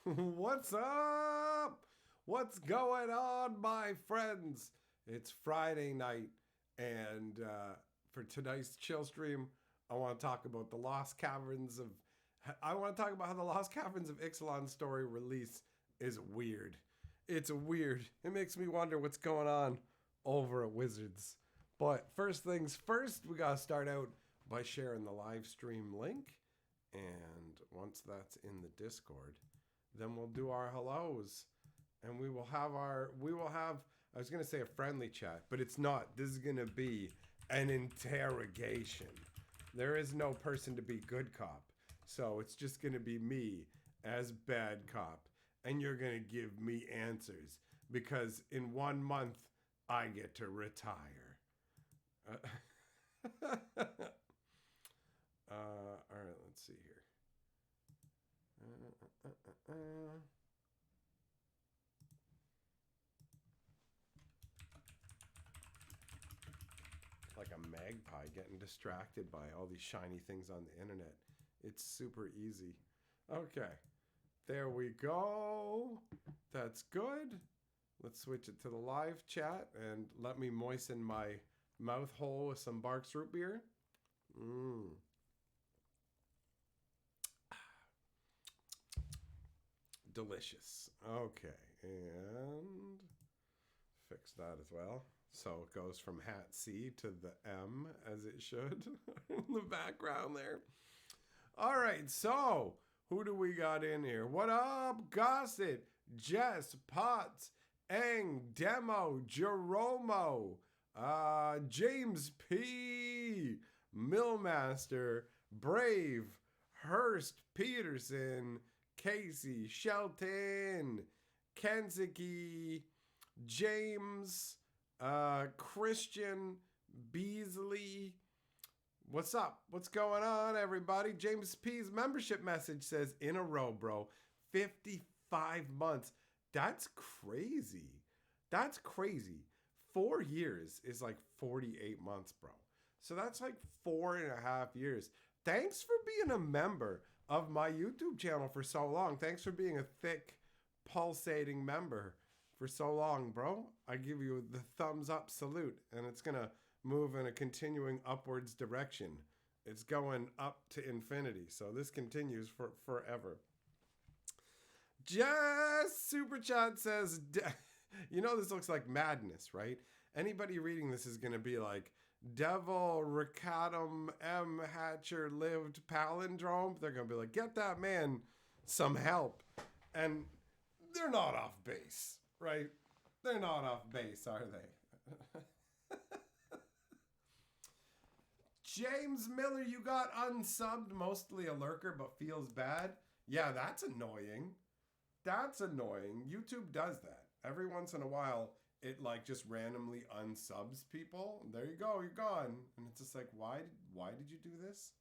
What's up? What's going on, my friends? It's Friday night, and for tonight's chill stream, I want to talk about the Lost Caverns of. I want to talk about how the Lost Caverns of Ixalan story release is weird. It's weird. It makes me wonder what's going on over at Wizards. But first things first, we gotta start out by sharing the live stream link, and once that's in the Discord, then we'll do our hellos, and we will have I was going to say a friendly chat, but it's not. This is going to be an interrogation. There is no person to be good cop, so it's just going to be me as bad cop, and you're going to give me answers because in 1 month I get to retire. All right, let's see here. Like a magpie getting distracted by all these shiny things on the internet. It's super easy. Okay, there we go. That's good. Let's switch it to the live chat and let me moisten my mouth hole with some Barks root beer. Delicious. Okay, and fix that as well. So it goes from hat C to the M as it should in the background there. All right, so who do we got in here? What up, Gossett, Jess, Potts, Eng, Demo, Jeromo, James P, Millmaster, Brave, Hurst, Peterson, Casey, Shelton, Kensiki, James, Christian, Beasley. What's up? What's going on, everybody? James P's membership message says, in a row, bro. 55 months. That's crazy. That's crazy. 4 years is like 48 months, bro. So that's like 4.5 years. Thanks for being a member of my YouTube channel for so long. Thanks for being a thick, pulsating member for so long, bro. I give you the thumbs up salute, and it's going to move in a continuing upwards direction. It's going up to infinity, so this continues for forever. Just Super Chat says, you know this looks like madness, right? Anybody reading this is going to be like, Devil Ricatum M. Hatcher lived palindrome. They're going to be like, get that man some help. And they're not off base, right? They're not off base, are they? James Miller, you got unsubbed, mostly a lurker, but feels bad. Yeah, that's annoying. That's annoying. YouTube does that. Every once in a while, it like just randomly unsubs people. There you go, you're gone. And it's just like, why did you do this?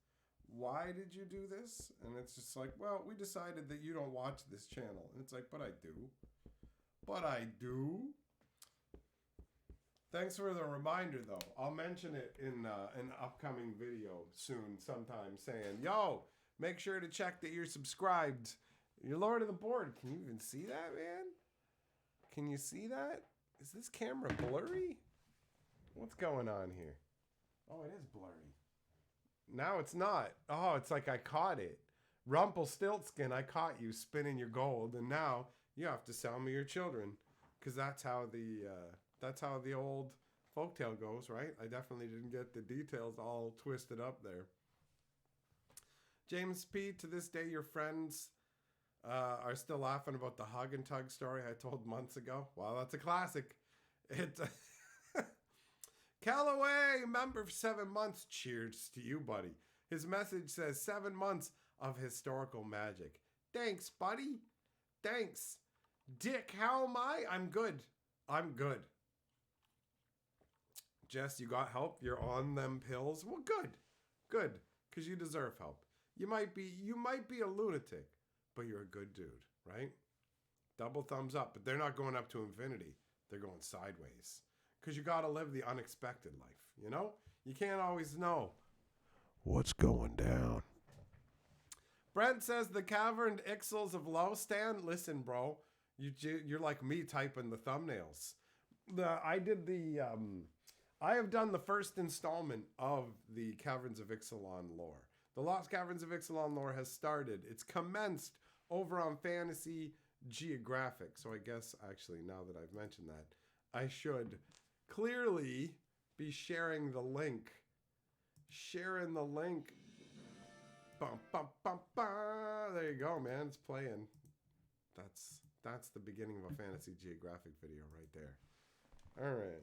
Why did you do this? And it's just like, well, we decided that you don't watch this channel. And it's like, but I do. But I do. Thanks for the reminder, though. I'll mention it in an upcoming video soon sometime saying, yo, make sure to check that you're subscribed. You're Lord of the Board. Can you even see that, man? Can you see that? Is this camera blurry? What's going on here? Oh, it is blurry. Now it's not. Oh, it's like I caught it. Rumpelstiltskin, I caught you spinning your gold, and now you have to sell me your children. Because that's how the old folktale goes, right? I definitely didn't get the details all twisted up there. James P, to this day, your friends are still laughing about the hug and tug story I told months ago. Well, that's a classic. It Callaway, member for 7 months. Cheers to you, buddy. His message says 7 months of historical magic. Thanks, buddy. Thanks. Dick, how am I? I'm good. I'm good. Jess, you got help? You're on them pills? Well, good. Good. Because you deserve help. You might be a lunatic, but you're a good dude, right? Double thumbs up. But they're not going up to infinity. They're going sideways. Because you got to live the unexpected life, you know? You can't always know what's going down. Brent says the Caverns of Ixalan. Stan, listen, bro. You're like me typing the thumbnails. I have done the first installment of the Caverns of Ixalan lore. The Lost Caverns of Ixalan lore has started. It's commenced over on Fantasy Geographic. So I guess, actually, now that I've mentioned that, I should clearly be sharing the link. Sharing the link. Bum, bum, bum, bum. There you go, man. It's playing. That's the beginning of a Fantasy Geographic video right there. All right.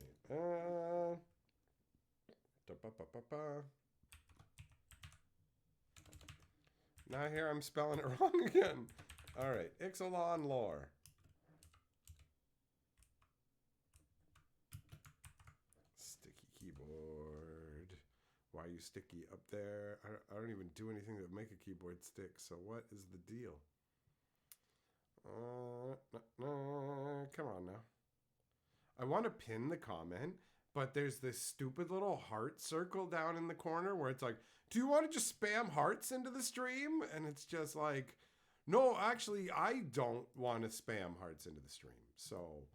Now here I'm spelling it wrong again. All right. Ixalan lore. Sticky keyboard. Why are you sticky up there? I don't even do anything that make a keyboard stick. So what is the deal? Come on now. I want to pin the comment, but there's this stupid little heart circle down in the corner where it's like, do you want to just spam hearts into the stream? And it's just like, no, actually, I don't want to spam hearts into the stream. So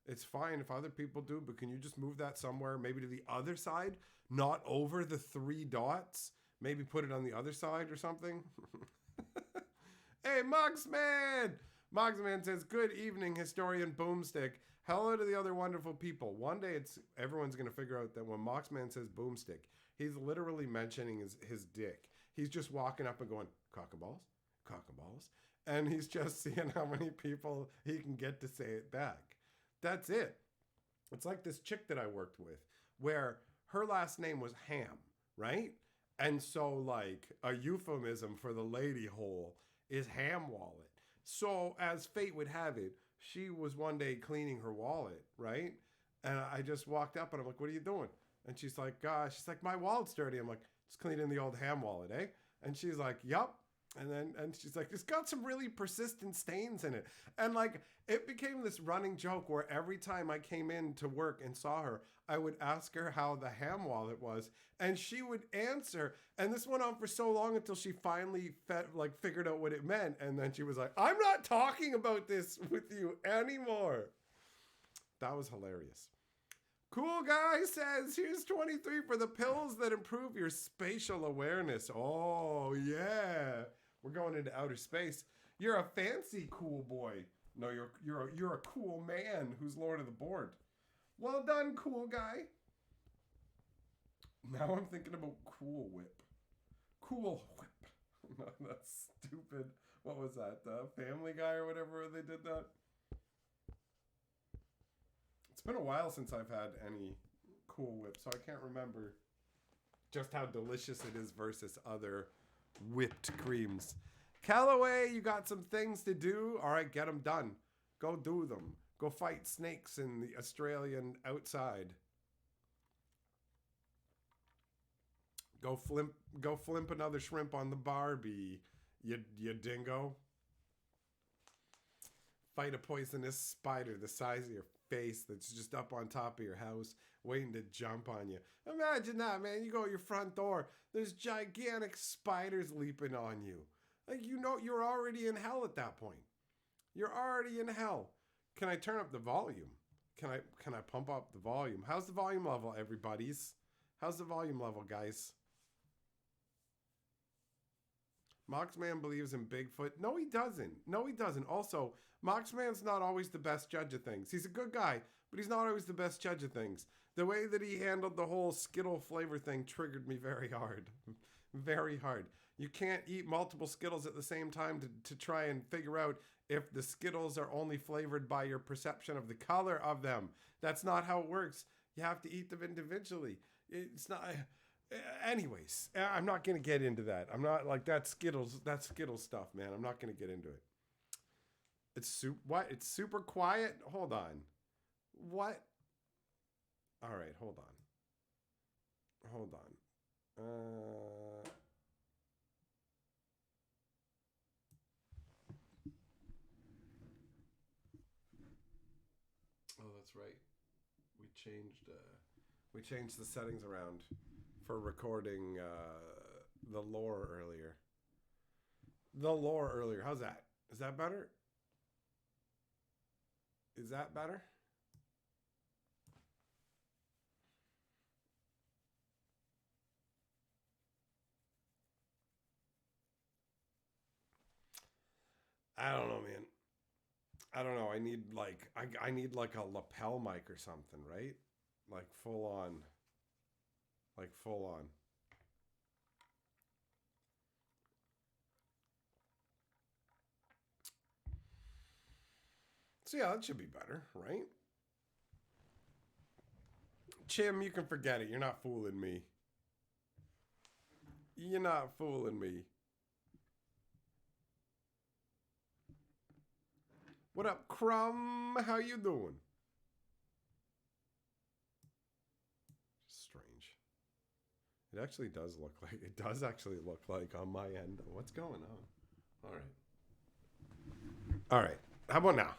it's fine if other people do, but can you just move that somewhere, maybe to the other side, not over the 3 dots? Maybe put it on the other side or something. Hey, Moxman! Moxman says, good evening, Historian Boomstick. Hello to the other wonderful people. One day everyone's going to figure out that when Moxman says boomstick, he's literally mentioning his dick. He's just walking up and going, cock and balls, cock and balls. And he's just seeing how many people he can get to say it back. That's it. It's like this chick that I worked with where her last name was Ham, right? And so like a euphemism for the lady hole is ham wallet. So as fate would have it, she was one day cleaning her wallet, right? And I just walked up and I'm like, what are you doing? And she's like, my wallet's dirty. I'm like, just cleaning the old ham wallet, eh? And she's like, yup. And she's like, it's got some really persistent stains in it. And like, it became this running joke where every time I came in to work and saw her, I would ask her how the ham wallet was, and she would answer. And this went on for so long until she finally figured out what it meant. And then she was like, I'm not talking about this with you anymore. That was hilarious. Cool guy says, here's 23 for the pills that improve your spatial awareness. Oh, yeah. We're going into outer space. You're a fancy cool boy. No, you're a cool man who's Lord of the Board. Well done, cool guy. Now I'm thinking about Cool Whip. Cool Whip. No, that's stupid. What was that? Family Guy or whatever they did that? It's been a while since I've had any Cool Whip, so I can't remember just how delicious it is versus other whipped creams. Callaway, you got some things to do. All right, get them done. Go do them. Go fight snakes in the Australian outside. Go flimp another shrimp on the Barbie, you dingo. Fight a poisonous spider the size of your face that's just up on top of your house waiting to jump on you. Imagine that, man. You go to your front door, there's gigantic spiders leaping on you. Like, you know, you're already in hell at that point. You're already in hell. Can I turn up the volume? Can I pump up the volume? How's the volume level, everybody's? How's the volume level, guys? Moxman believes in Bigfoot. No, he doesn't. No, he doesn't. Also, Moxman's not always the best judge of things. He's a good guy, but he's not always the best judge of things. The way that he handled the whole Skittle flavor thing triggered me very hard. Very hard. You can't eat multiple Skittles at the same time to try and figure out if the Skittles are only flavored by your perception of the color of them. That's not how it works. You have to eat them individually. It's not... Anyways, I'm not going to get into that. I'm not like that's Skittles stuff, man. I'm not going to get into it. It's It's super quiet? Hold on. What? All right, hold on. Hold on. Oh, that's right. We changed the settings around for recording the lore earlier. the lore earlier. How's that? Is that better? Is that better? I don't know, man. I don't know. I need like a lapel mic or something, right? Like full on, like full on. So yeah, that should be better, right? Chim, you can forget it. You're not fooling me. You're not fooling me. What up, Crumb? How you doing? Strange. It actually does look like it does actually look like on my end. What's going on? All right. All right. How about now?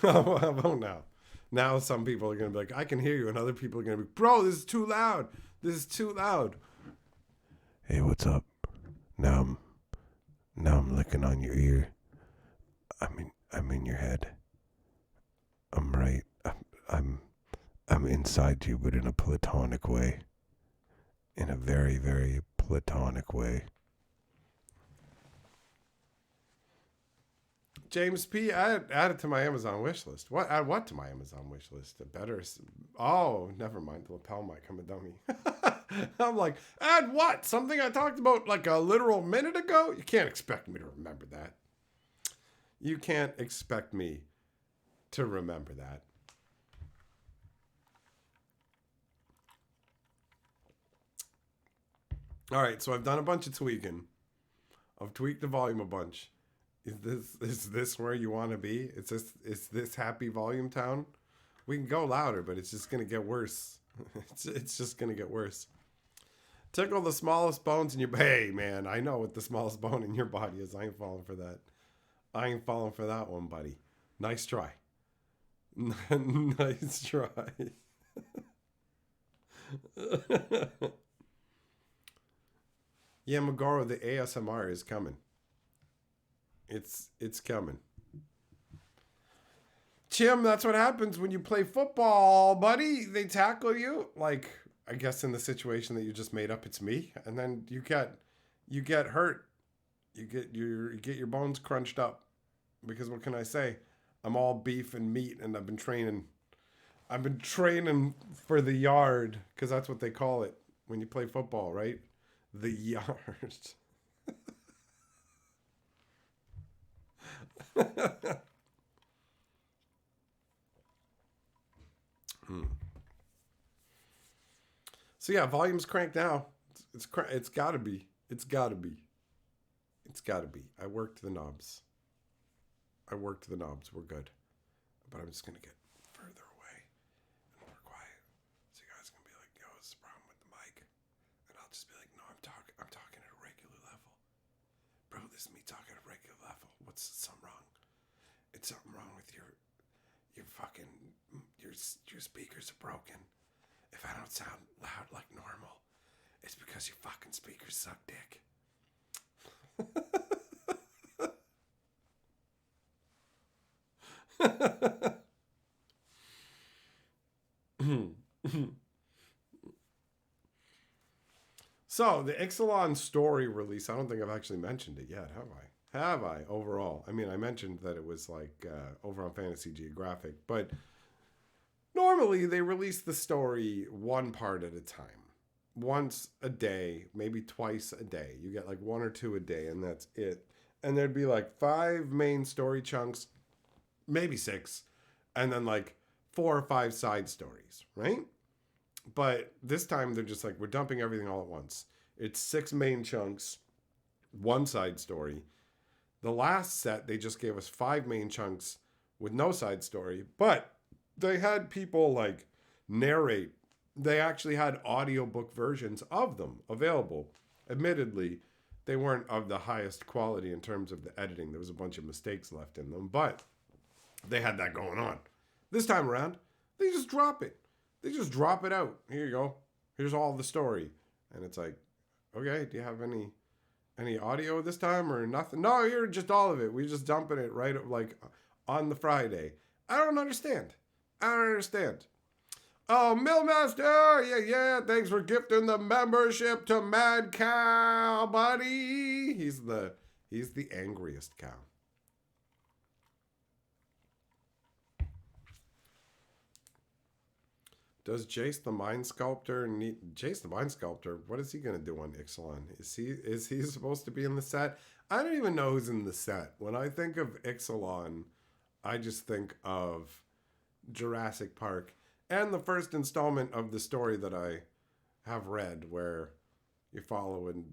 How about now? Now some people are gonna be like, I can hear you, and other people are gonna be, bro, this is too loud. This is too loud. Hey, what's up? Now I'm now I'm licking on your ear. I'm in your head. I'm right. I'm inside you, but in a platonic way. In a very, very platonic way. James P. Add it to my Amazon wish list. What? Add what to my Amazon wish list? A better. Oh, never mind. The lapel mic. I'm a dummy. I'm like, add what? Something I talked about like a literal minute ago? You can't expect me to remember that. You can't expect me to remember that. All right, so I've done a bunch of tweaking. I've tweaked the volume a bunch. Is this where you want to be? Is this happy volume town? We can go louder, but it's just gonna get worse. It's just gonna get worse. Tickle the smallest bones in your. Hey man, I know what the smallest bone in your body is. I ain't falling for that. I ain't falling for that one, buddy. Nice try. Nice try. Yeah, Magoro, the ASMR is coming. It's coming. Chim, that's what happens when you play football, buddy. They tackle you. Like, I guess in the situation that you just made up, it's me. And then you get hurt. You get your bones crunched up. Because what can I say? I'm all beef and meat, and I've been training. I've been training for the yard, because that's what they call it when you play football, right? The yard. Hmm. So yeah, volume's cranked now. It's gotta be. It's gotta be. It's gotta be. I worked the knobs. We're good. But I'm just gonna get further away and more quiet. So you guys can be like, yo, what's the problem with the mic? And I'll just be like, no, I'm talking at a regular level. Bro, this is me talking at a regular level. What's something wrong? It's something wrong with your fucking your speakers are broken. If I don't sound loud like normal, it's because your fucking speakers suck dick. So the Ixalan story release, I don't think I've actually mentioned it yet, have I? Have I overall? I mean, I mentioned that it was like over on Fantasy Geographic, but normally they release the story one part at a time. Once a day, maybe twice a day. You get like one or two a day, and that's it. And there'd be like 5 main story chunks, maybe 6, and then like 4 or 5 side stories, right? But this time they're just like, we're dumping everything all at once. It's 6 main chunks, 1 side story. The last set, they just gave us 5 main chunks with no side story, but they had people like narrate. They actually had audiobook versions of them available. Admittedly, they weren't of the highest quality in terms of the editing. There was a bunch of mistakes left in them, but they had that going on. This time around, they just drop it. They just drop it out. Here you go. Here's all the story. And it's like, okay, do you have Any audio this time or nothing? No, you're just all of it. We just dumping it right like on the Friday. I don't understand. I don't understand. Oh, Millmaster! Yeah, yeah. Thanks for gifting the membership to Mad Cow, buddy. He's the angriest cow. Does Jace the Mind Sculptor need Jace the Mind Sculptor? What is he gonna do on Ixalan? Is he supposed to be in the set? I don't even know who's in the set. When I think of Ixalan, I just think of Jurassic Park and the first installment of the story that I have read, where you're following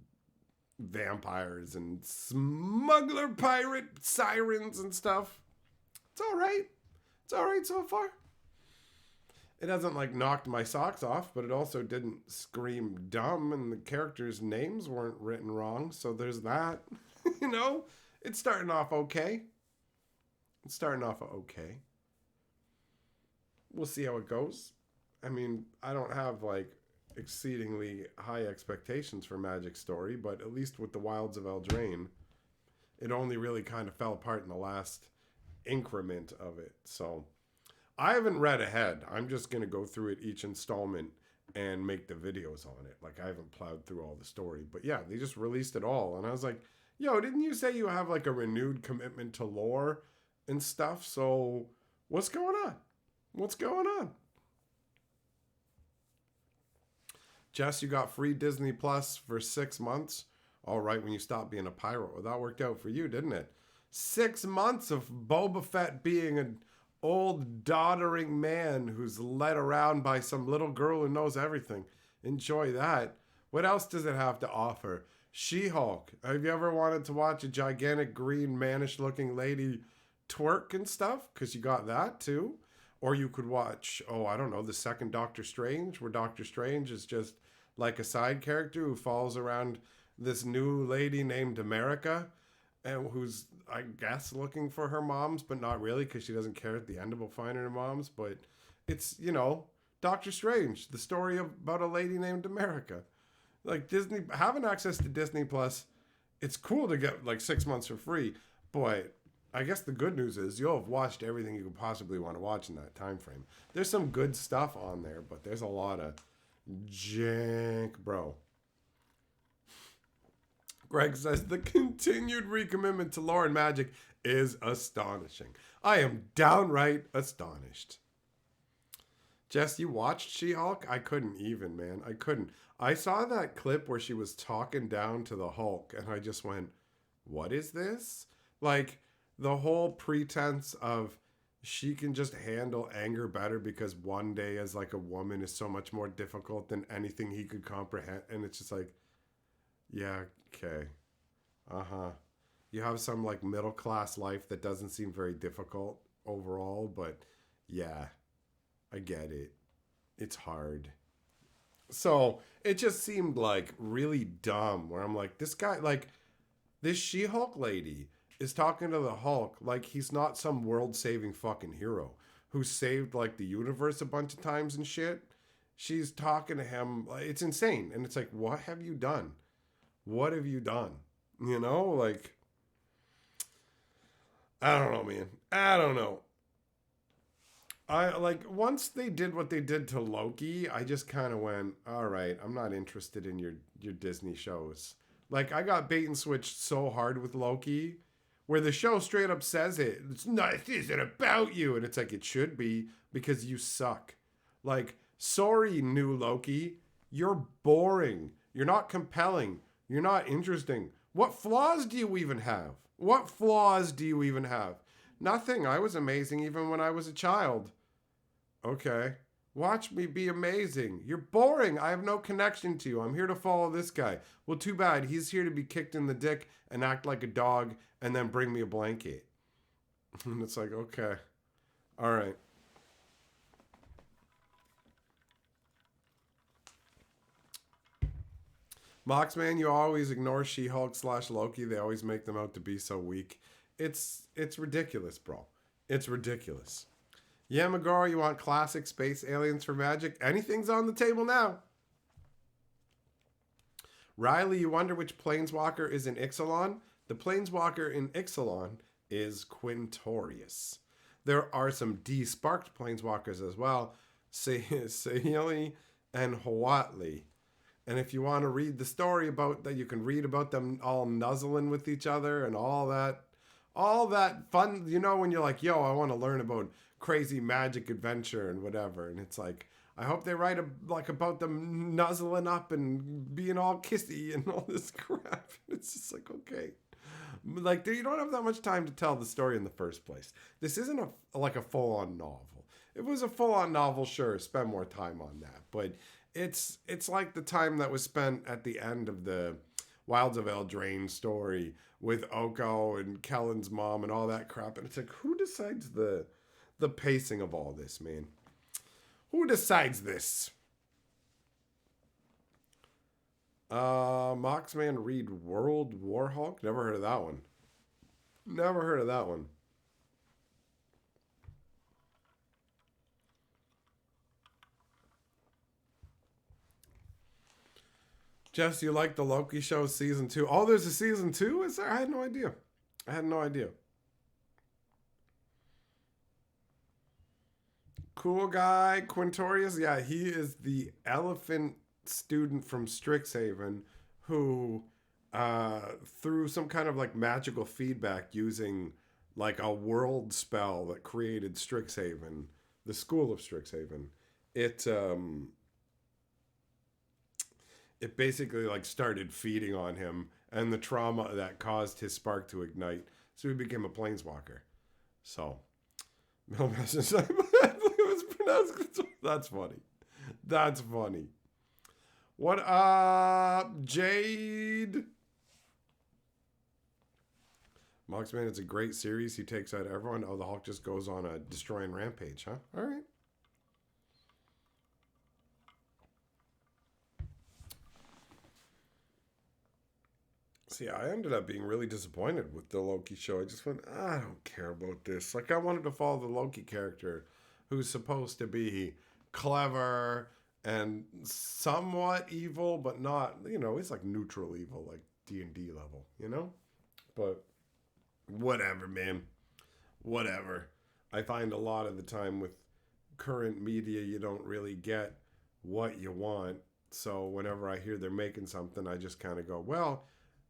vampires and smuggler pirate sirens and stuff. It's all right. It's all right so far. It hasn't like knocked my socks off, but it also didn't scream dumb, and the characters' names weren't written wrong. So there's that. You know, it's starting off okay. It's starting off okay. We'll see how it goes. I mean, I don't have like exceedingly high expectations for Magic Story, but at least with the Wilds of Eldraine, it only really kind of fell apart in the last increment of it. So I haven't read ahead. I'm just going to go through it each installment and make the videos on it. Like, I haven't plowed through all the story. But yeah, they just released it all. And I was like, yo, didn't you say you have like a renewed commitment to lore and stuff? So what's going on? What's going on? Jess, you got free Disney Plus for 6 months. All right, when you stopped being a pirate. Well, that worked out for you, didn't it? 6 months of Boba Fett being an old doddering man who's led around by some little girl who knows everything. Enjoy that. What else does it have to offer? She-Hulk. Have you ever wanted to watch a gigantic green mannish looking lady twerk and stuff? Because you got that too. Or you could watch, I don't know, the second Doctor Strange, where Doctor Strange is just like a side character who follows around this new lady named America, and who's, I guess, looking for her moms, but not really, because she doesn't care at the end about finding her moms. But it's, Doctor Strange, the story about a lady named America. Like, Disney, having access to Disney Plus, it's cool to get like 6 months for free, but I guess the good news is you'll have watched everything you could possibly want to watch in that time frame. There's some good stuff on there, but there's a lot of jank, bro. Greg says the continued recommitment to lore and magic is astonishing. I am downright astonished. Jess, you watched She-Hulk? I couldn't even, man. I couldn't. I saw that clip where she was talking down to the Hulk, and I just went, what is this? Like, the whole pretense of she can just handle anger better because one day as like a woman is so much more difficult than anything he could comprehend. And it's just like, yeah, okay. Uh-huh. You have some like middle class life that doesn't seem very difficult overall, but yeah, I get it. It's hard. So it just seemed like really dumb, where I'm like, this guy, like this She-Hulk lady is talking to the Hulk like he's not some world-saving fucking hero who saved like the universe a bunch of times and shit. She's talking to him. It's insane. And it's like, what have you done? What have you done? Like, I don't know, man. I don't know. I like, once they did what they did to Loki, I just kind of went, all right, I'm not interested in your Disney shows. Like, I got bait and switched so hard with Loki, where the show straight up says it. It isn't about you. And it's like, it should be, because you suck. Like, sorry, new Loki. You're boring. You're not compelling. You're not interesting. What flaws do you even have? What flaws do you even have? Nothing. I was amazing even when I was a child. Okay. Watch me be amazing. You're boring. I have no connection to you. I'm here to follow this guy. Well, too bad. He's here to be kicked in the dick and act like a dog and then bring me a blanket. And it's like, okay. All right. Moxman, you always ignore She-Hulk / Loki. They always make them out to be so weak. It's ridiculous, bro. It's ridiculous. Yamagoro, you want classic space aliens for magic? Anything's on the table now. Riley, you wonder which planeswalker is in Ixalan? The planeswalker in Ixalan is Quintorius. There are some desparked planeswalkers as well, Sahili and Huatli. And if you want to read the story about that, you can read about them all nuzzling with each other and all that fun. You know, when you're like, yo, I want to learn about crazy magic adventure and whatever. And it's like, I hope they write like about them nuzzling up and being all kissy and all this crap. It's just like, okay. Like, you don't have that much time to tell the story in the first place. This isn't like a full-on novel. If it was a full-on novel, sure, spend more time on that. But it's like the time that was spent at the end of the Wilds of Eldraine story with Oko and Kellen's mom and all that crap. And it's like, who decides the pacing of all this, man? Who decides this? Moxman read World Warhawk? Never heard of that one. Never heard of that one. Jess, you like the Loki show season 2? Oh, there's a season 2? Is there? I had no idea. I had no idea. Cool guy, Quintorius. Yeah, he is the elephant student from Strixhaven who, through some kind of like magical feedback using like a world spell that created Strixhaven, the school of Strixhaven, it basically like started feeding on him and the trauma that caused his spark to ignite. So he became a planeswalker. So, middle message. I believe it was pronounced. That's funny. That's funny. What up, Jade? Moxman, it's a great series. He takes out everyone. Oh, the Hulk just goes on a destroying rampage, huh? All right. See, I ended up being really disappointed with the Loki show. I just went, I don't care about this. Like, I wanted to follow the Loki character who's supposed to be clever and somewhat evil, but not, you know, he's like neutral evil, like D&D level, you know? But whatever, man. Whatever. I find a lot of the time with current media, you don't really get what you want. So whenever I hear they're making something, I just kind of go, well,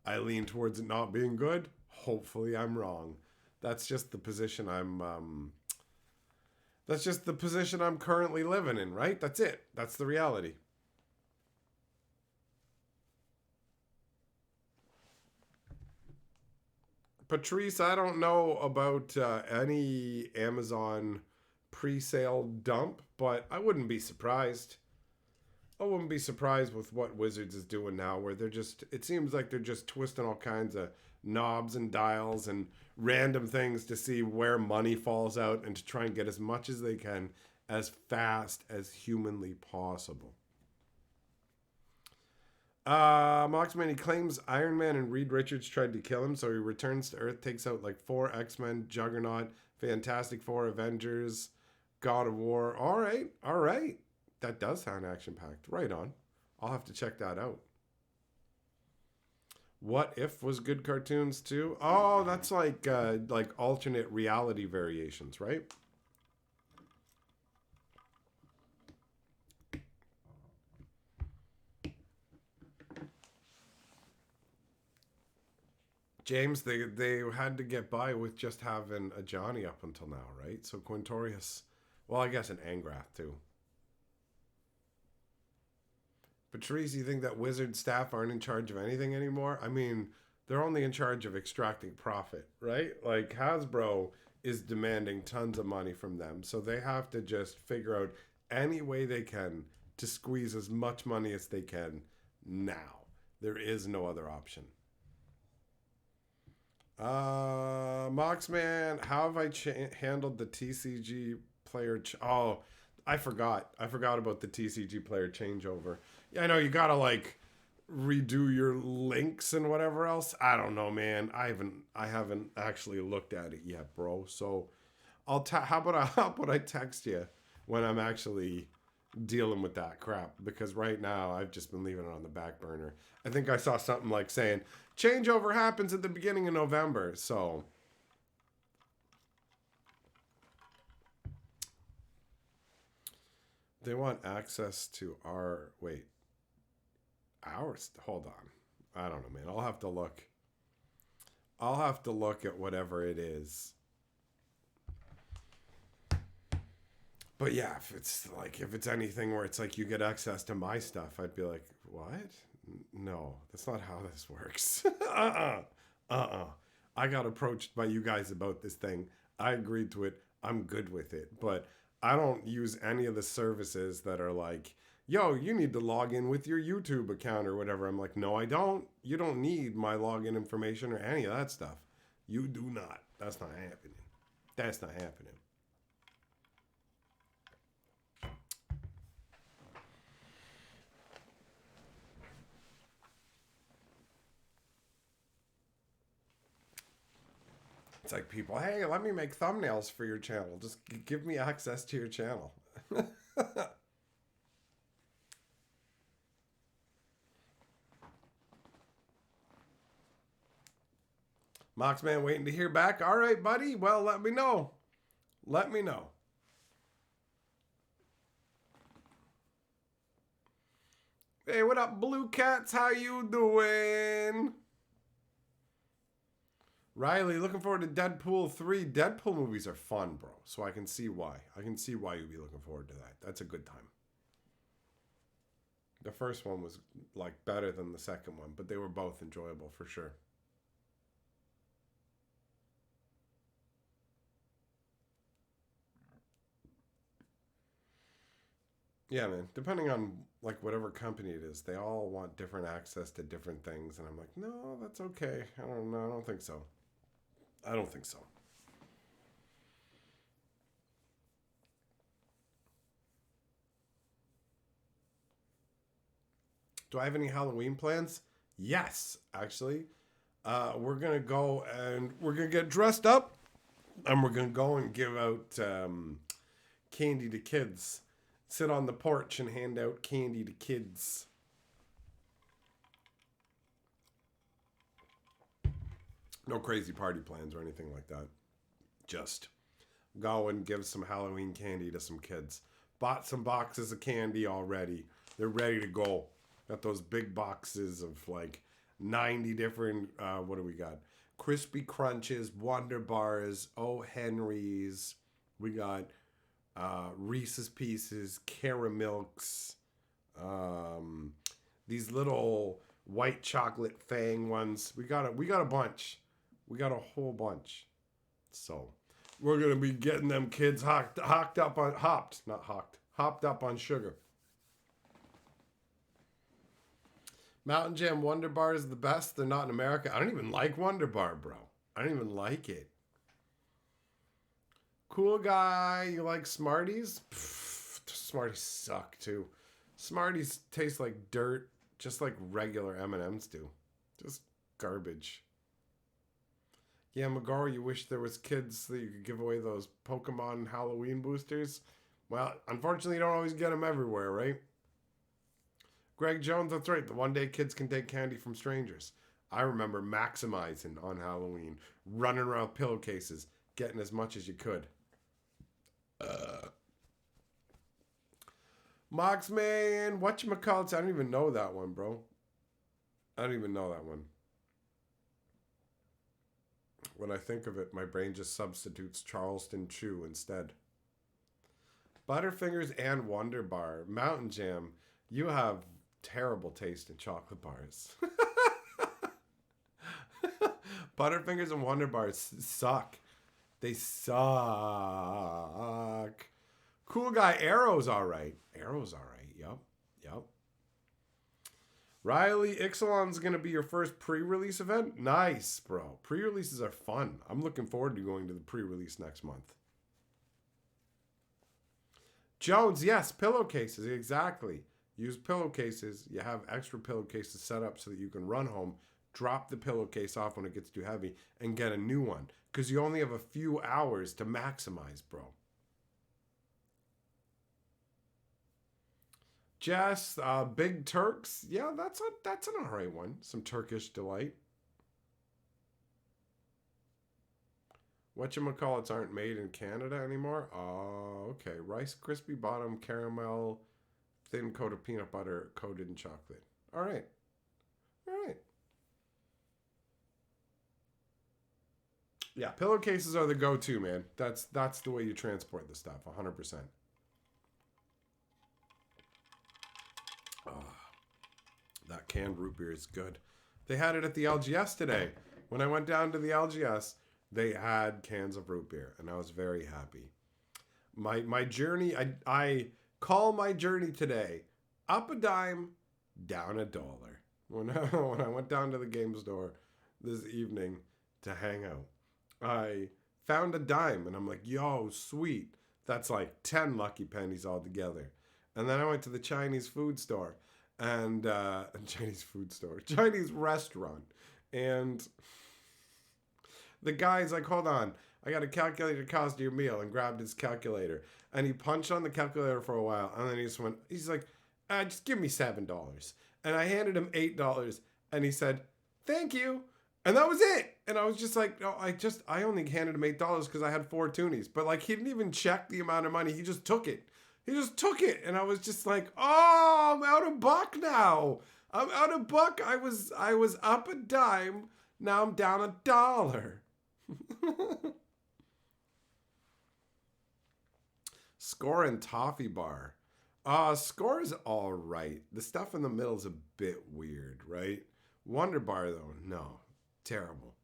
I lean towards it not being good. Hopefully I'm wrong. That's just the position I'm currently living in, right? That's it. That's the reality. Patrice, I don't know about any Amazon pre-sale dump, but I wouldn't be surprised. I wouldn't be surprised with what Wizards is doing now, where it seems like they're just twisting all kinds of knobs and dials and random things to see where money falls out and to try and get as much as they can as fast as humanly possible. Moxman, he claims Iron Man and Reed Richards tried to kill him, so he returns to Earth, takes out like 4 X-Men, Juggernaut, Fantastic Four, Avengers, God of War. All right. That does sound action-packed. Right on. I'll have to check that out. What If was good cartoons too? Oh, that's like alternate reality variations, right? James, they had to get by with just having a Johnny up until now, right? So Quintorius, well, I guess an Angrath too. Patrice, you think that Wizard staff aren't in charge of anything anymore? I mean, they're only in charge of extracting profit, right? Like Hasbro is demanding tons of money from them, so they have to just figure out any way they can to squeeze as much money as they can now. There is no other option. Moxman, how have I handled the TCG player? Oh, I forgot. I forgot about the TCG player changeover. Yeah, I know you gotta like redo your links and whatever else. I don't know, man. I haven't actually looked at it yet, bro. So how about I text you when I'm actually dealing with that crap, because right now I've just been leaving it on the back burner. I think I saw something like saying changeover happens at the beginning of November, so they want access to our ours. Hold on, I don't know, man. I'll have to look. I'll have to look at whatever it is. But yeah, if it's anything where it's like you get access to my stuff, I'd be like, what? No, that's not how this works. I got approached by you guys about this thing. I agreed to it. I'm good with it. But I don't use any of the services that are like, yo, you need to log in with your YouTube account or whatever. I'm like, no, I don't. You don't need my login information or any of that stuff. You do not. That's not happening. That's not happening. It's like people, hey, let me make thumbnails for your channel. Just give me access to your channel. Moxman waiting to hear back. All right, buddy. Well, let me know. Let me know. Hey, what up, Blue Cats? How you doing? Riley, looking forward to Deadpool 3. Deadpool movies are fun, bro. So I can see why. I can see why you'd be looking forward to that. That's a good time. The first one was like better than the second one, but they were both enjoyable for sure. Yeah, man. Depending on like whatever company it is, they all want different access to different things, and I'm like, no, that's okay. I don't know. I don't think so. I don't think so. Do I have any Halloween plans? Yes, actually. We're going to go and we're going to get dressed up, and we're going to go and give out candy to kids. Sit on the porch and hand out candy to kids. No crazy party plans or anything like that. Just go and give some Halloween candy to some kids. Bought some boxes of candy already. They're ready to go. Got those big boxes of like 90 different, what do we got? Crispy Crunches, Wonder Bars, O. Henry's. We got Reese's Pieces, Caramilks, these little white chocolate Fang ones. We got a bunch. We got a whole bunch. So we're gonna be getting them kids hopped up on sugar. Mountain Jam Wonder Bar is the best. They're not in America. I don't even like Wonder Bar, bro. I don't even like it. Cool guy, you like Smarties? Pfft, Smarties suck too. Smarties taste like dirt, just like regular M&Ms do. Just garbage. Yeah, McGar, you wish there was kids that you could give away those Pokemon Halloween boosters? Well, unfortunately, you don't always get them everywhere, right? Greg Jones, that's right. The one day kids can take candy from strangers. I remember maximizing on Halloween, running around pillowcases, getting as much as you could. Moxman, whatchamacallits? I don't even know that one, bro. I don't even know that one. When I think of it, my brain just substitutes Charleston Chew instead. Butterfingers and Wonder Bar. Mountain Jam, you have terrible taste in chocolate bars. Butterfingers and Wonder Bars suck. They suck. Cool guy, Arrow's alright. Arrow's alright, yep. Riley, Ixalan's going to be your first pre-release event? Nice, bro. Pre-releases are fun. I'm looking forward to going to the pre-release next month. Jones, yes, pillowcases, exactly. Use pillowcases. You have extra pillowcases set up so that you can run home, drop the pillowcase off when it gets too heavy, and get a new one. Because you only have a few hours to maximize, bro. Jess, Big Turks. Yeah, that's an alright one. Some Turkish delight. Whatchamacallits aren't made in Canada anymore? Oh, okay. Rice Krispie bottom, caramel, thin coat of peanut butter coated in chocolate. All right. All right. Yeah, pillowcases are the go-to, man. That's the way you transport the stuff, 100%. Oh, that canned root beer is good. They had it at the LGS today. When I went down to the LGS, they had cans of root beer, and I was very happy. My journey, I call my journey today up a dime, down $1. When I went down to the game store this evening to hang out, I found a dime, and I'm like, yo, sweet. That's like 10 lucky pennies altogether. And then I went to the Chinese food store, and Chinese restaurant, and the guy's like, hold on, I got to calculate the cost of your meal, and grabbed his calculator. And he punched on the calculator for a while, and then he's like, just give me $7. And I handed him $8, and he said, thank you. And that was it. And I was just like, no, I only handed him $8 because I had 4 toonies. But like, he didn't even check the amount of money. He just took it. And I was just like, oh, I'm out of buck now. I'm out of buck. I was up a dime. Now I'm down $1. Score and Toffee Bar. Score is all right. The stuff in the middle is a bit weird, right? Wonder Bar, though, no. Terrible.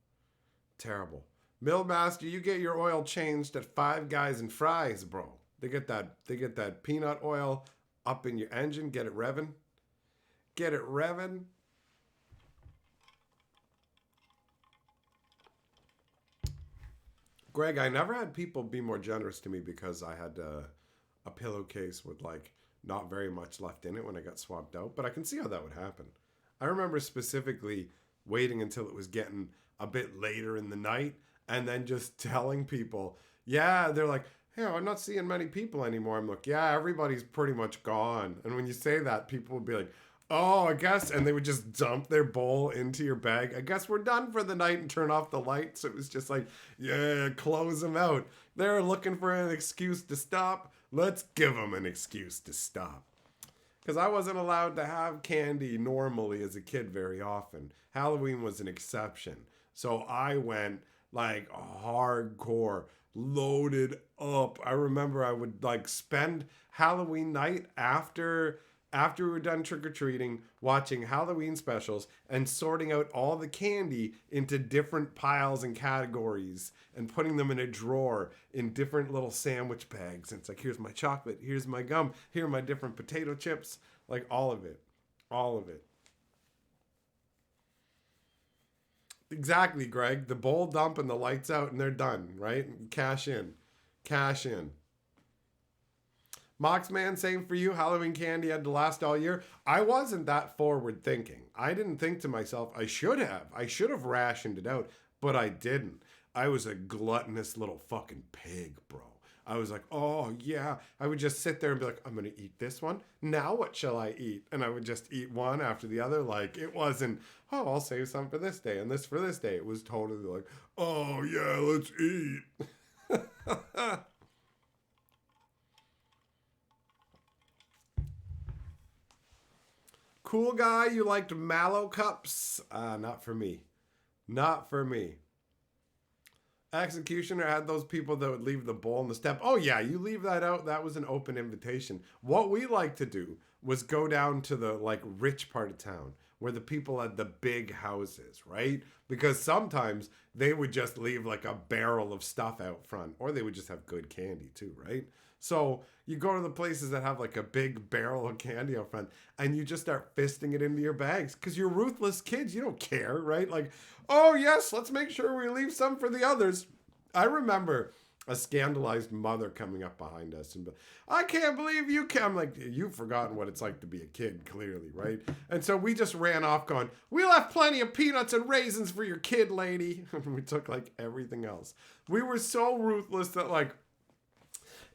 Millmaster, you get your oil changed at Five Guys and Fries, bro. They get that peanut oil up in your engine. Get it revving. Greg, I never had people be more generous to me because I had a pillowcase with like not very much left in it when I got swapped out. But I can see how that would happen. I remember specifically waiting until it was getting a bit later in the night and then just telling people, yeah, they're like, hey, I'm not seeing many people anymore. I'm like, yeah, everybody's pretty much gone. And when you say that, people would be like, oh, I guess, and they would just dump their bowl into your bag. I guess we're done for the night and turn off the lights. It was just like, yeah, close them out. They're looking for an excuse to stop. Let's give them an excuse to stop. Because I wasn't allowed to have candy normally as a kid very often. Halloween was an exception. So I went like hardcore, loaded up. I remember I would like spend Halloween night after we were done trick-or-treating, watching Halloween specials and sorting out all the candy into different piles and categories and putting them in a drawer in different little sandwich bags. And it's like, here's my chocolate, here's my gum, here are my different potato chips, like all of it. Exactly, Greg. The bowl dump and the lights out and they're done, right? Cash in. Moxman, same for you. Halloween candy had to last all year. I wasn't that forward thinking. I didn't think to myself, I should have rationed it out, but I didn't. I was a gluttonous little fucking pig, bro. I was like, oh yeah. I would just sit there and be like, I'm going to eat this one. Now what shall I eat? And I would just eat one after the other. Like it wasn't, oh, I'll save some for this day and this for this day. It was totally like, oh yeah, let's eat. Cool guy, you liked mallow cups? Not for me. Executioner had those people that would leave the bowl on the step. Oh yeah, you leave that out. That was an open invitation. What we like to do was go down to the like rich part of town where the people had the big houses, right? Because sometimes they would just leave like a barrel of stuff out front, or they would just have good candy too, right? So you go to the places that have like a big barrel of candy out front and you just start fisting it into your bags because you're ruthless kids. You don't care, right? Like, oh yes, let's make sure we leave some for the others. I remember a scandalized mother coming up behind us and I can't believe you can. I'm like, you've forgotten what it's like to be a kid, clearly, right? And so we just ran off going, we left plenty of peanuts and raisins for your kid, lady. And we took like everything else. We were so ruthless that like,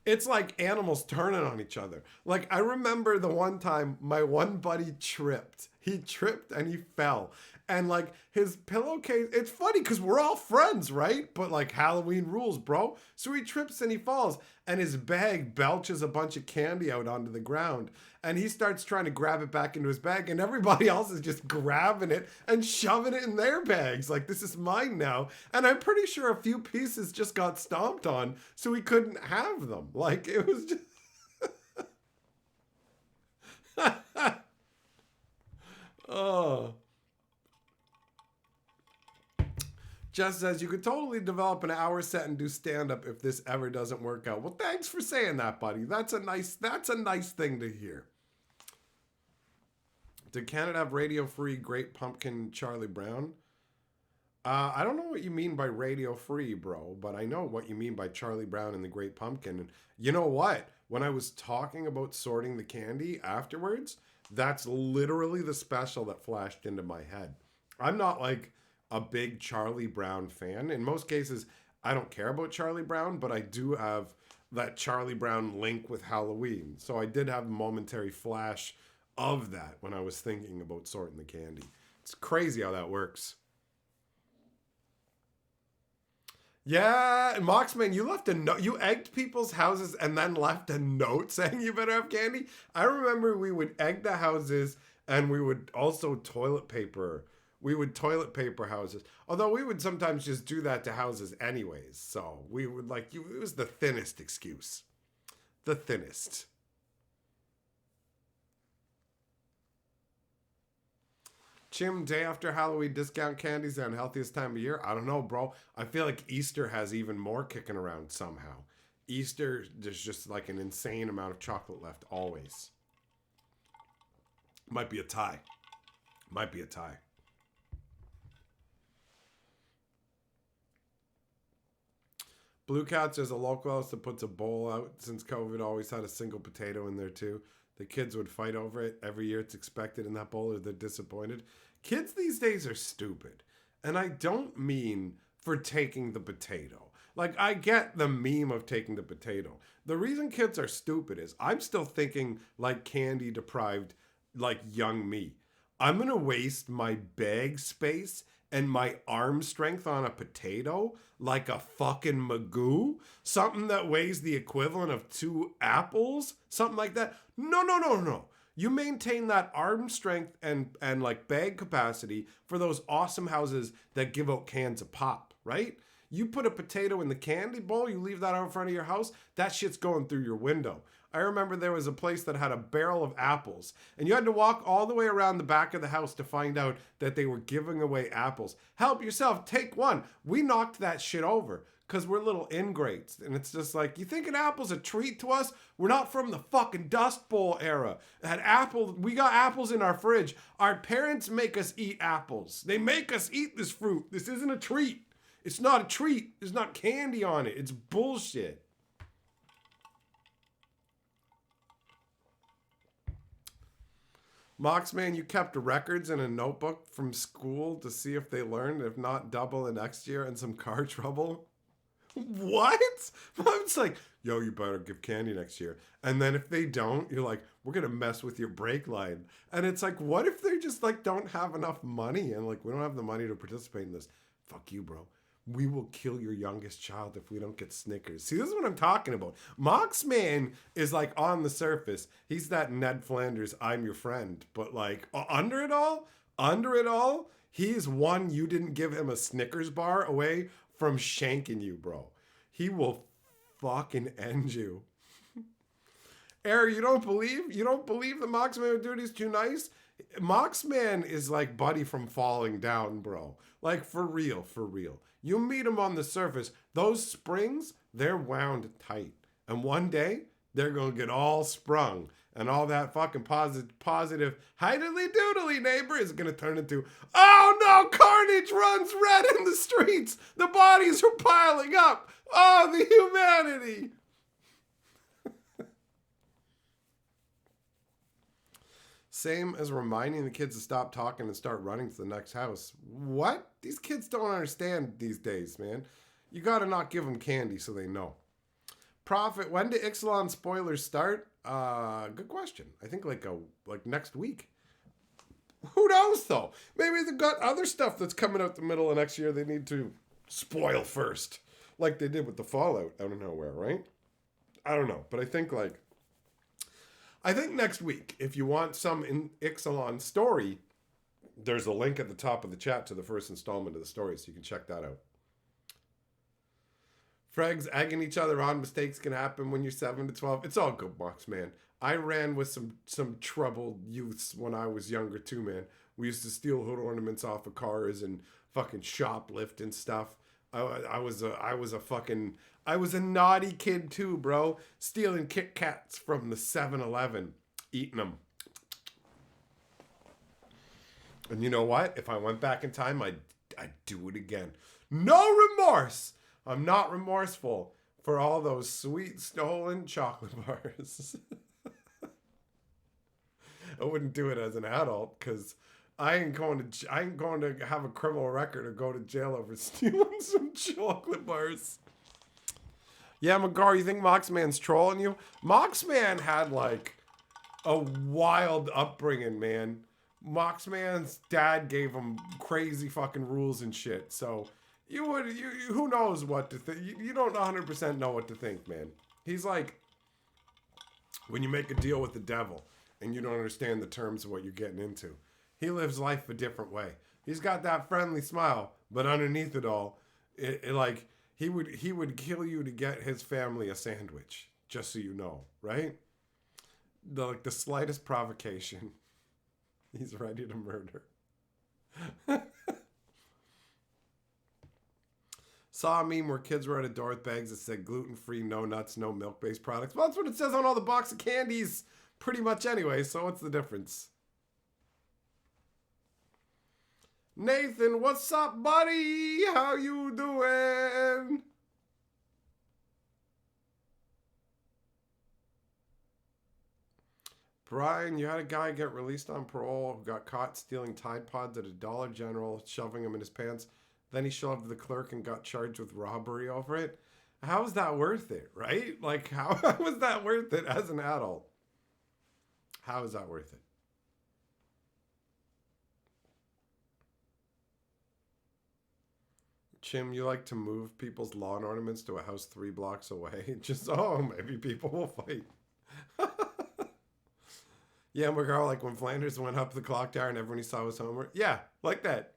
It's like animals turning on each other. Like, I remember the one time my one buddy tripped. He tripped and he fell. And like his pillowcase, it's funny because we're all friends, right? But like Halloween rules, bro. So he trips and he falls, and his bag belches a bunch of candy out onto the ground. And he starts trying to grab it back into his bag, and everybody else is just grabbing it and shoving it in their bags. Like, this is mine now. And I'm pretty sure a few pieces just got stomped on, so he couldn't have them. Like, it was just. Oh. Jess says, you could totally develop an hour set and do stand-up if this ever doesn't work out. Well, thanks for saying that, buddy. That's a nice thing to hear. Did Canada have radio-free Great Pumpkin Charlie Brown? I don't know what you mean by radio-free, bro, but I know what you mean by Charlie Brown and the Great Pumpkin. And you know what? When I was talking about sorting the candy afterwards, that's literally the special that flashed into my head. I'm not like a big Charlie Brown fan. In most cases, I don't care about Charlie Brown, but I do have that Charlie Brown link with Halloween. So I did have a momentary flash of that when I was thinking about sorting the candy. It's crazy how that works. Yeah, and Moxman, you left a note. You egged people's houses and then left a note saying you better have candy. I remember we would egg the houses and we would also toilet paper. We would toilet paper houses. Although we would sometimes just do that to houses anyways. So we would it was the thinnest excuse. The thinnest. Chim, day after Halloween, discount candies the unhealthiest time of year? I don't know, bro. I feel like Easter has even more kicking around somehow. Easter, there's just like an insane amount of chocolate left always. Might be a tie. Might be a tie. Blue Cat says a local house that puts a bowl out since COVID always had a single potato in there too. The kids would fight over it. Every year it's expected in that bowl or they're disappointed. Kids these days are stupid. And I don't mean for taking the potato. Like, I get the meme of taking the potato. The reason kids are stupid is I'm still thinking like candy deprived, like young me. I'm going to waste my bag space and my arm strength on a potato like a fucking Magoo? Something that weighs the equivalent of 2 apples? Something like that? No. You maintain that arm strength and like bag capacity for those awesome houses that give out cans of pop, right? You put a potato in the candy bowl, you leave that out in front of your house, that shit's going through your window. I remember there was a place that had a barrel of apples, and you had to walk all the way around the back of the house to find out that they were giving away apples. Help yourself, take one. We knocked that shit over because we're little ingrates. And it's just like, you think an apple's a treat to us? We're not from the fucking Dust Bowl era. We got apples in our fridge. Our parents make us eat apples. They make us eat this fruit. This isn't a treat. It's not a treat. There's not candy on it. It's bullshit. Moxman, you kept records in a notebook from school to see if they learned, if not double the next year and some car trouble. What? Mom's like, yo, you better give candy next year. And then if they don't, you're like, we're going to mess with your brake line. And it's like, what if they just like don't have enough money and like, we don't have the money to participate in this? Fuck you, bro. We will kill your youngest child if we don't get Snickers. See, this is what I'm talking about. Moxman is like on the surface. He's that Ned Flanders, I'm your friend. But like under it all, he's one you didn't give him a Snickers bar away from shanking you, bro. He will fucking end you. Eric, you don't believe that Moxman would do it? He's too nice? Moxman is like Buddy from Falling Down, bro. Like, for real. You meet him on the surface. Those springs, they're wound tight. And one day, they're going to get all sprung. And all that fucking positive hi-diddly doodly neighbor is going to turn into, oh no, carnage runs red in the streets. The bodies are piling up. Oh, the humanity. Same as reminding the kids to stop talking and start running to the next house. What? These kids don't understand these days, man. You got to not give them candy so they know. Prophet, when do Ixalan spoilers start? Good question. I think like next week. Who knows though? Maybe they've got other stuff that's coming out the middle of next year they need to spoil first. Like they did with the Fallout out of nowhere, right? I don't know. But I think next week, if you want some in Ixalan story, there's a link at the top of the chat to the first installment of the story, so you can check that out. Fregs egging each other on. Mistakes can happen when you're 7 to 12. It's all good, Mox, man. I ran with some troubled youths when I was younger too, man. We used to steal hood ornaments off of cars and fucking shoplift and stuff. I was a naughty kid too, bro. Stealing Kit Kats from the 7-Eleven, eating them. And you know what? If I went back in time, I'd do it again. No remorse. I'm not remorseful for all those sweet stolen chocolate bars. I wouldn't do it as an adult because I ain't going to have a criminal record or go to jail over stealing some chocolate bars. Yeah, McGar, you think Moxman's trolling you? Moxman had like a wild upbringing, man. Moxman's dad gave him crazy fucking rules and shit. So who knows what to think? You don't 100% know what to think, man. He's like when you make a deal with the devil and you don't understand the terms of what you're getting into. He lives life a different way. He's got that friendly smile, but underneath it all, like he would kill you to get his family a sandwich, just so you know, right? The slightest provocation, he's ready to murder. Saw a meme where kids were at a door with bags that said gluten-free, no nuts, no milk-based products. Well, that's what it says on all the box of candies, pretty much anyway, so what's the difference? Nathan, what's up, buddy? How you doing? Brian, you had a guy get released on parole who got caught stealing Tide Pods at a Dollar General, shoving them in his pants. Then he shoved the clerk and got charged with robbery over it. How is that worth it, right? Like, how is that worth it as an adult? How is that worth it? Chim, you like to move people's lawn ornaments to a house 3 blocks away? Just, maybe people will fight. Yeah, McGarl, like when Flanders went up the clock tower and everyone he saw was Homer. Yeah, like that.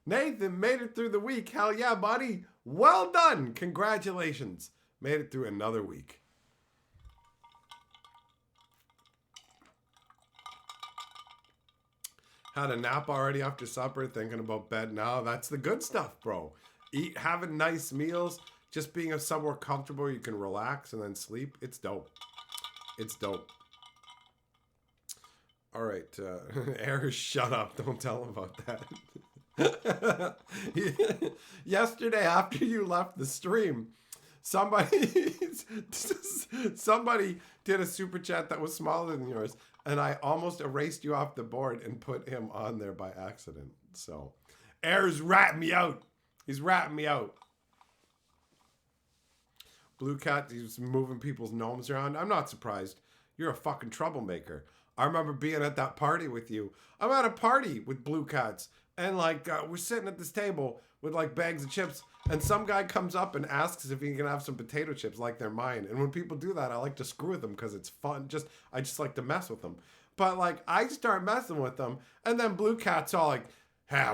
Nathan made it through the week. Hell yeah, buddy. Well done. Congratulations. Made it through another week. Had a nap already after supper, thinking about bed now. That's the good stuff, bro. Having nice meals, just being somewhere comfortable you can relax and then sleep. It's dope. It's dope. All right. Air, shut up. Don't tell him about that. Yesterday, after you left the stream, somebody did a super chat that was smaller than yours, and I almost erased you off the board and put him on there by accident. So, Air's ratting me out. He's ratting me out. Blue Cat, he's moving people's gnomes around. I'm not surprised. You're a fucking troublemaker. I remember being at that party with you. I'm at a party with Blue Cats. And we're sitting at this table with like bags of chips, and some guy comes up and asks if he can have some potato chips like they're mine. And when people do that, I like to screw with them because it's fun. I just like to mess with them. But like I start messing with them, and then Blue Cat's all like,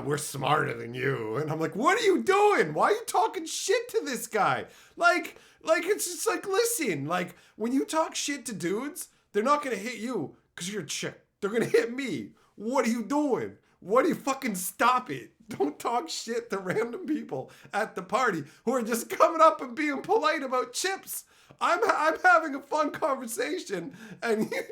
we're smarter than you. And I'm like, what are you doing? Why are you talking shit to this guy? Like it's just like, listen, like when you talk shit to dudes, they're not gonna hit you because you're a chick. They're gonna hit me. What are you doing? What do you fucking stop it? Don't talk shit to random people at the party who are just coming up and being polite about chips. I'm having a fun conversation and you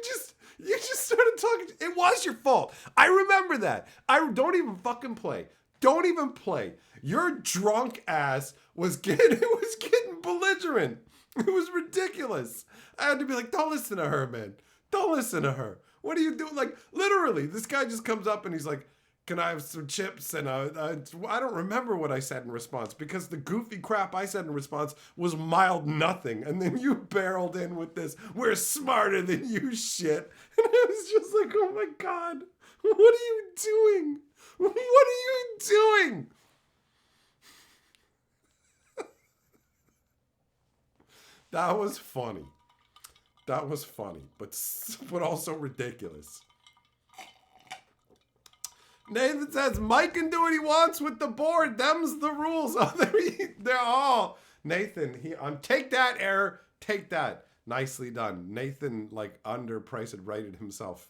just started talking. It was your fault. I remember that. Don't even fucking play. Don't even play. Your drunk ass was getting belligerent. It was ridiculous. I had to be like, don't listen to her, man. Don't listen to her. What are you doing? Like, literally, this guy just comes up and he's like, Can I have some chips? And I don't remember what I said in response because the goofy crap I said in response was mild nothing. And then you barreled in with this, we're smarter than you shit. And I was just like, oh my God, what are you doing? What are you doing? That was funny. That was funny, but also ridiculous. Nathan says Mike can do what he wants with the board. Them's the rules. Oh, they're all Nathan. Take that error. Take that. Nicely done, Nathan. Like underpriced righted himself.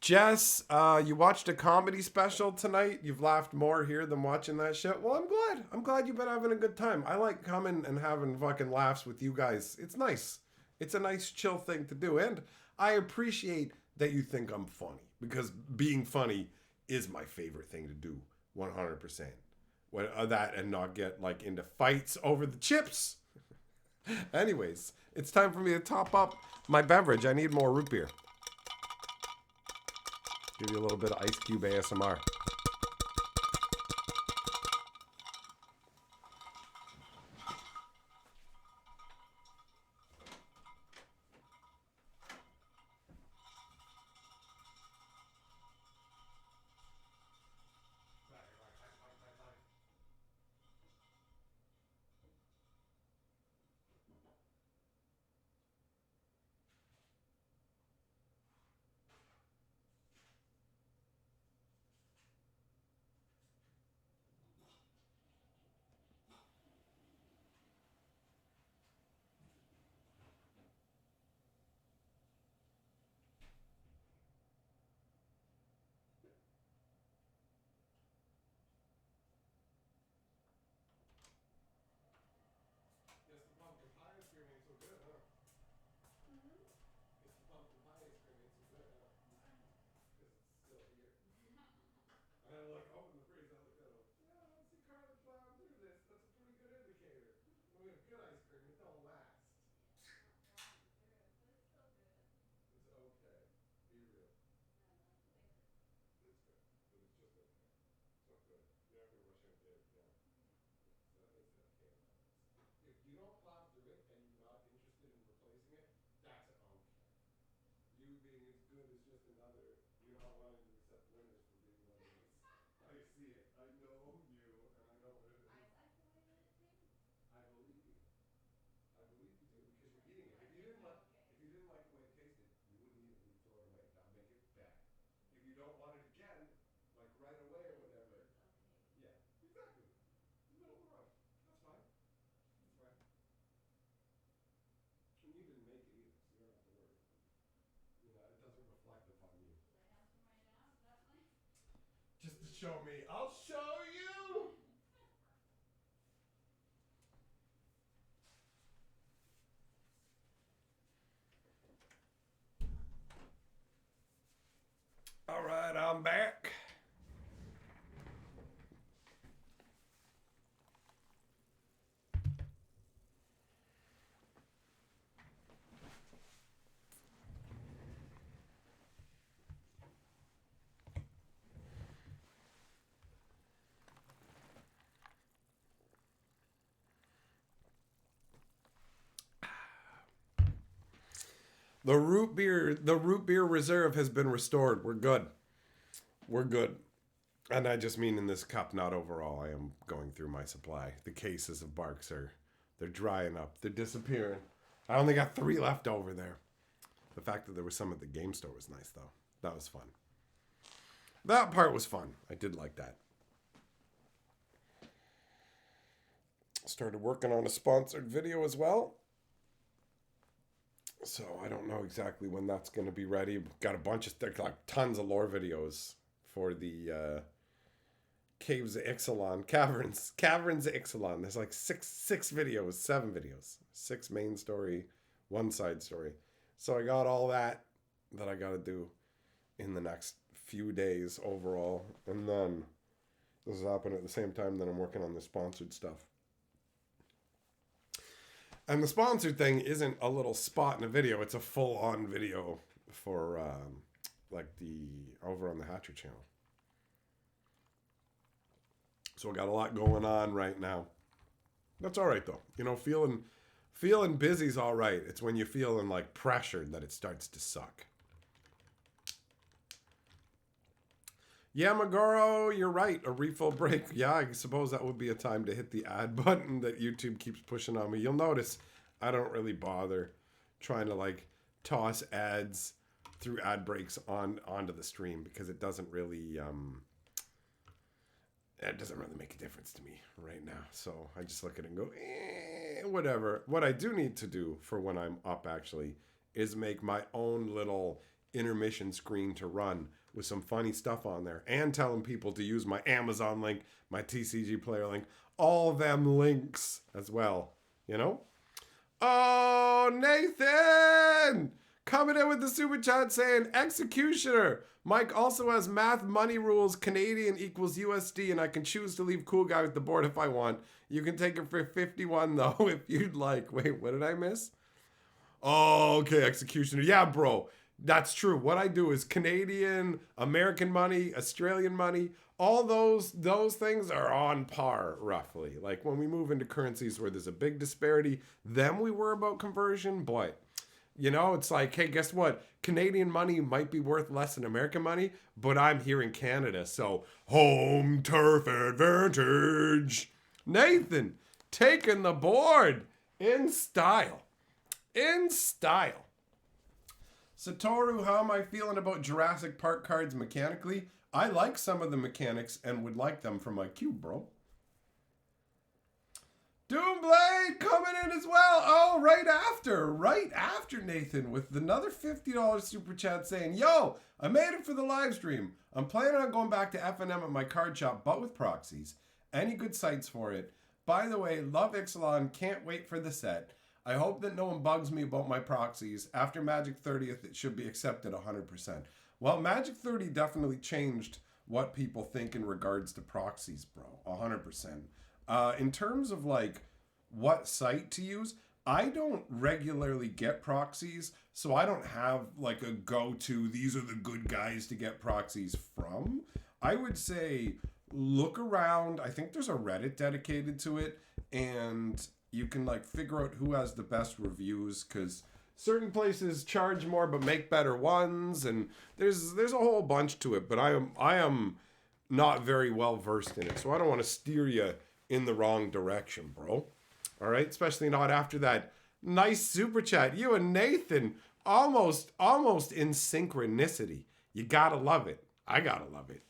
Jess, you watched a comedy special tonight. You've laughed more here than watching that shit. Well, I'm glad. I'm glad you've been having a good time. I like coming and having fucking laughs with you guys. It's nice. It's a nice chill thing to do, and I appreciate that you think I'm funny because being funny is my favorite thing to do, 100%. That and not get like into fights over the chips. Anyways, it's time for me to top up my beverage. I need more root beer. Give you a little bit of Ice Cube ASMR. Yes, the pumpkin pie ice cream ain't so good, huh? Yes, the pumpkin pie ice cream ain't so good, huh? Because it's still here. I look, open the freezer, I look at it. Yeah, I see Carla plowing through this. That's a pretty good indicator. When we have good ice cream, it don't last. It's okay. Be real. It's good, but it's just okay. It's not good. You're not gonna rush out and get it again. So that means it okay balance. If you don't plow through it and you're not interested in replacing it, that's okay. You being as good as just another, you're not wanting to accept winners for being what it is. I see it. I know you, and I know what it is. I believe you. I believe you do because you're eating it. If you didn't like the way it tasted, you wouldn't eat it. You'd throw it away. That would make it bad. If you don't want it again, like right away or whatever, yeah, exactly. Middle of the road. That's fine. That's fine. And you didn't make it either, so you don't have to worry about it. You know, it doesn't reflect upon you. Just to show me. I'll show you. All right, I'm back. The root beer reserve has been restored. We're good. We're good. And I just mean in this cup, not overall. I am going through my supply. The cases of Barks they're drying up. They're disappearing. I only got 3 left over there. The fact that there was some at the game store was nice, though. That was fun. That part was fun. I did like that. Started working on a sponsored video as well. So I don't know exactly when that's going to be ready. Got a bunch of like tons of lore videos for the Caves of Ixalan, Caverns of Ixalan. There's like six videos, 7 videos, 6 main story, 1 side story. So I got all that I got to do in the next few days overall, and then this is happening at the same time that I'm working on the sponsored stuff. And the sponsored thing isn't a little spot in a video, it's a full-on video for like the over on the Hatcher channel. So I got a lot going on right now. That's all right though. You know, feeling busy's all right. It's when you're feeling like pressured that it starts to suck. Yeah, Magoro, you're right. A refill break. Yeah, I suppose that would be a time to hit the ad button that YouTube keeps pushing on me. You'll notice I don't really bother trying to like toss ads through ad breaks onto the stream because it doesn't really make a difference to me right now. So I just look at it and go, whatever. What I do need to do for when I'm up actually is make my own little intermission screen to run with some funny stuff on there and telling people to use my Amazon link, my TCG player link, all them links as well, you know? Oh, Nathan! Coming in with the super chat saying, Executioner! Mike also has math money rules, Canadian equals USD, and I can choose to leave Cool Guy with the board if I want. You can take it for 51 though, if you'd like. Wait, what did I miss? Oh, okay, Executioner. Yeah, bro. That's true. What I do is Canadian, American money, Australian money, all those things are on par, roughly. Like when we move into currencies where there's a big disparity, then we worry about conversion. But, you know, it's like, hey, guess what? Canadian money might be worth less than American money, but I'm here in Canada, so home turf advantage. Nathan, taking the board in style. In style. Satoru, how am I feeling about Jurassic Park cards mechanically? I like some of the mechanics and would like them for my cube, bro. Doomblade coming in as well. Oh, right after Nathan with another $50 super chat saying, yo, I made it for the live stream. I'm planning on going back to FNM at my card shop, but with proxies. Any good sites for it? By the way, love Ixalan. Can't wait for the set. I hope that no one bugs me about my proxies. After Magic 30th, it should be accepted 100%. Well, Magic 30 definitely changed what people think in regards to proxies, bro. 100%. In terms of like what site to use, I don't regularly get proxies, so I don't have like a go-to, these are the good guys to get proxies from. I would say look around. I think there's a Reddit dedicated to it, and you can like figure out who has the best reviews, because certain places charge more but make better ones, and there's a whole bunch to it. But I am not very well versed in it, so I don't want to steer you in the wrong direction, bro. All right, especially not after that nice super chat. You and Nathan almost in synchronicity. You gotta love it. I gotta love it.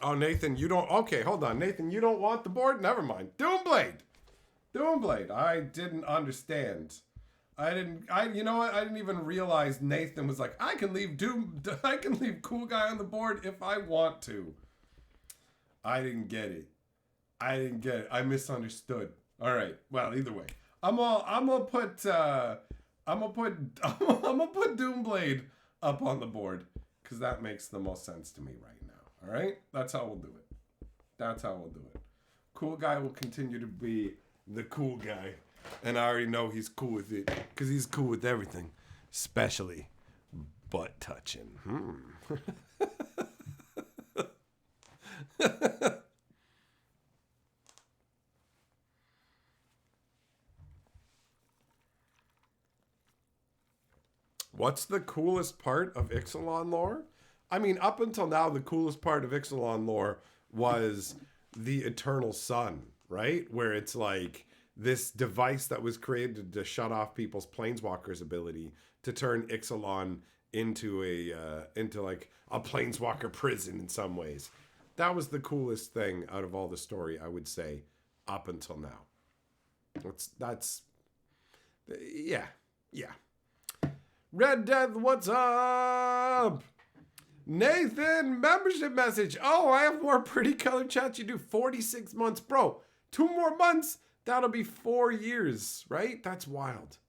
Oh, Nathan, you don't... Okay, hold on. Nathan, you don't want the board? Never mind. Doomblade. I didn't understand. You know what? I didn't even realize Nathan was like, I can leave Cool Guy on the board if I want to. I didn't get it. I misunderstood. All right. Well, either way, I'm gonna put Doomblade up on the board because that makes the most sense to me right now. All right? That's how we'll do it. Cool Guy will continue to be the cool guy. And I already know he's cool with it because he's cool with everything, especially butt touching. What's the coolest part of Ixalan lore? I mean, up until now, the coolest part of Ixalan lore was the Eternal Sun, right? Where it's like this device that was created to shut off people's Planeswalker's ability to turn Ixalan into like a Planeswalker prison in some ways. That was the coolest thing out of all the story, I would say, up until now. Yeah. Red Death, what's up? Nathan, membership message. Oh, I have more pretty color chats. You do 46 months. Bro, 2 more months. That'll be 4 years, right? That's wild.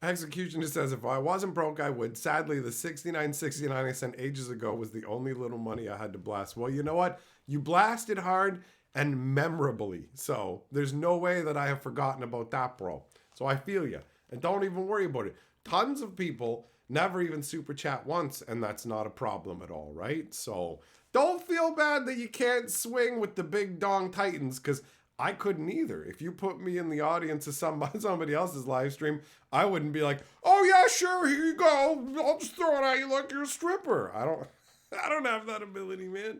Executioner says, if I wasn't broke, I would. Sadly, the $69.69 I sent ages ago was the only little money I had to blast. Well, you know what? You blasted hard, and memorably. So there's no way that I have forgotten about that, bro. So I feel you. And don't even worry about it. Tons of people never even super chat once, and that's not a problem at all, right? So don't feel bad that you can't swing with the big dong titans, because I couldn't either. If you put me in the audience of somebody else's live stream, I wouldn't be like, oh yeah, sure, here you go. I'll just throw it at you like you're a stripper. I don't have that ability, man.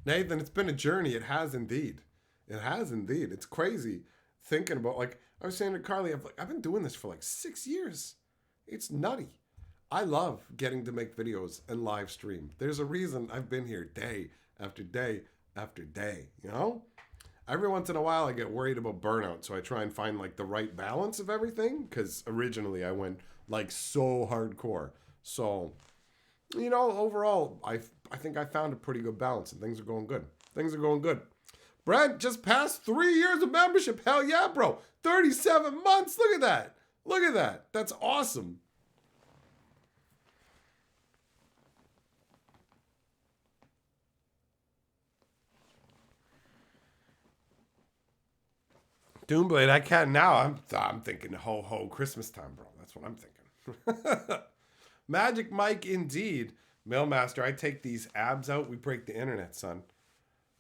Nathan, it's been a journey. It has indeed. It has indeed. It's crazy thinking about, like, I was saying to Carly, I've been doing this for like 6 years. It's nutty. I love getting to make videos and live stream. There's a reason I've been here day after day after day, you know? Every once in a while I get worried about burnout, so I try and find like the right balance of everything, because originally I went like so hardcore. So, you know, overall, I think I found a pretty good balance, and things are going good. Things are going good. Brent just passed 3 years of membership. Hell yeah, bro. 37 months. Look at that. Look at that. That's awesome. Doomblade, I can't now. I'm thinking ho ho Christmas time, bro. That's what I'm thinking. Magic Mike, indeed. Mailmaster, I take these abs out. We break the internet, son.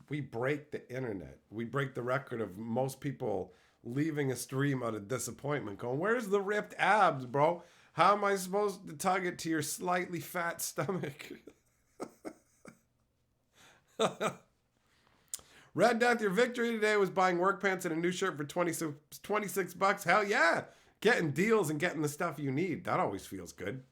We break the internet. We break the record of most people leaving a stream out of disappointment going, where's the ripped abs, bro? How am I supposed to tug it to your slightly fat stomach? Red Death, your victory today was buying work pants and a new shirt for 26 bucks. Hell yeah. Getting deals and getting the stuff you need. That always feels good.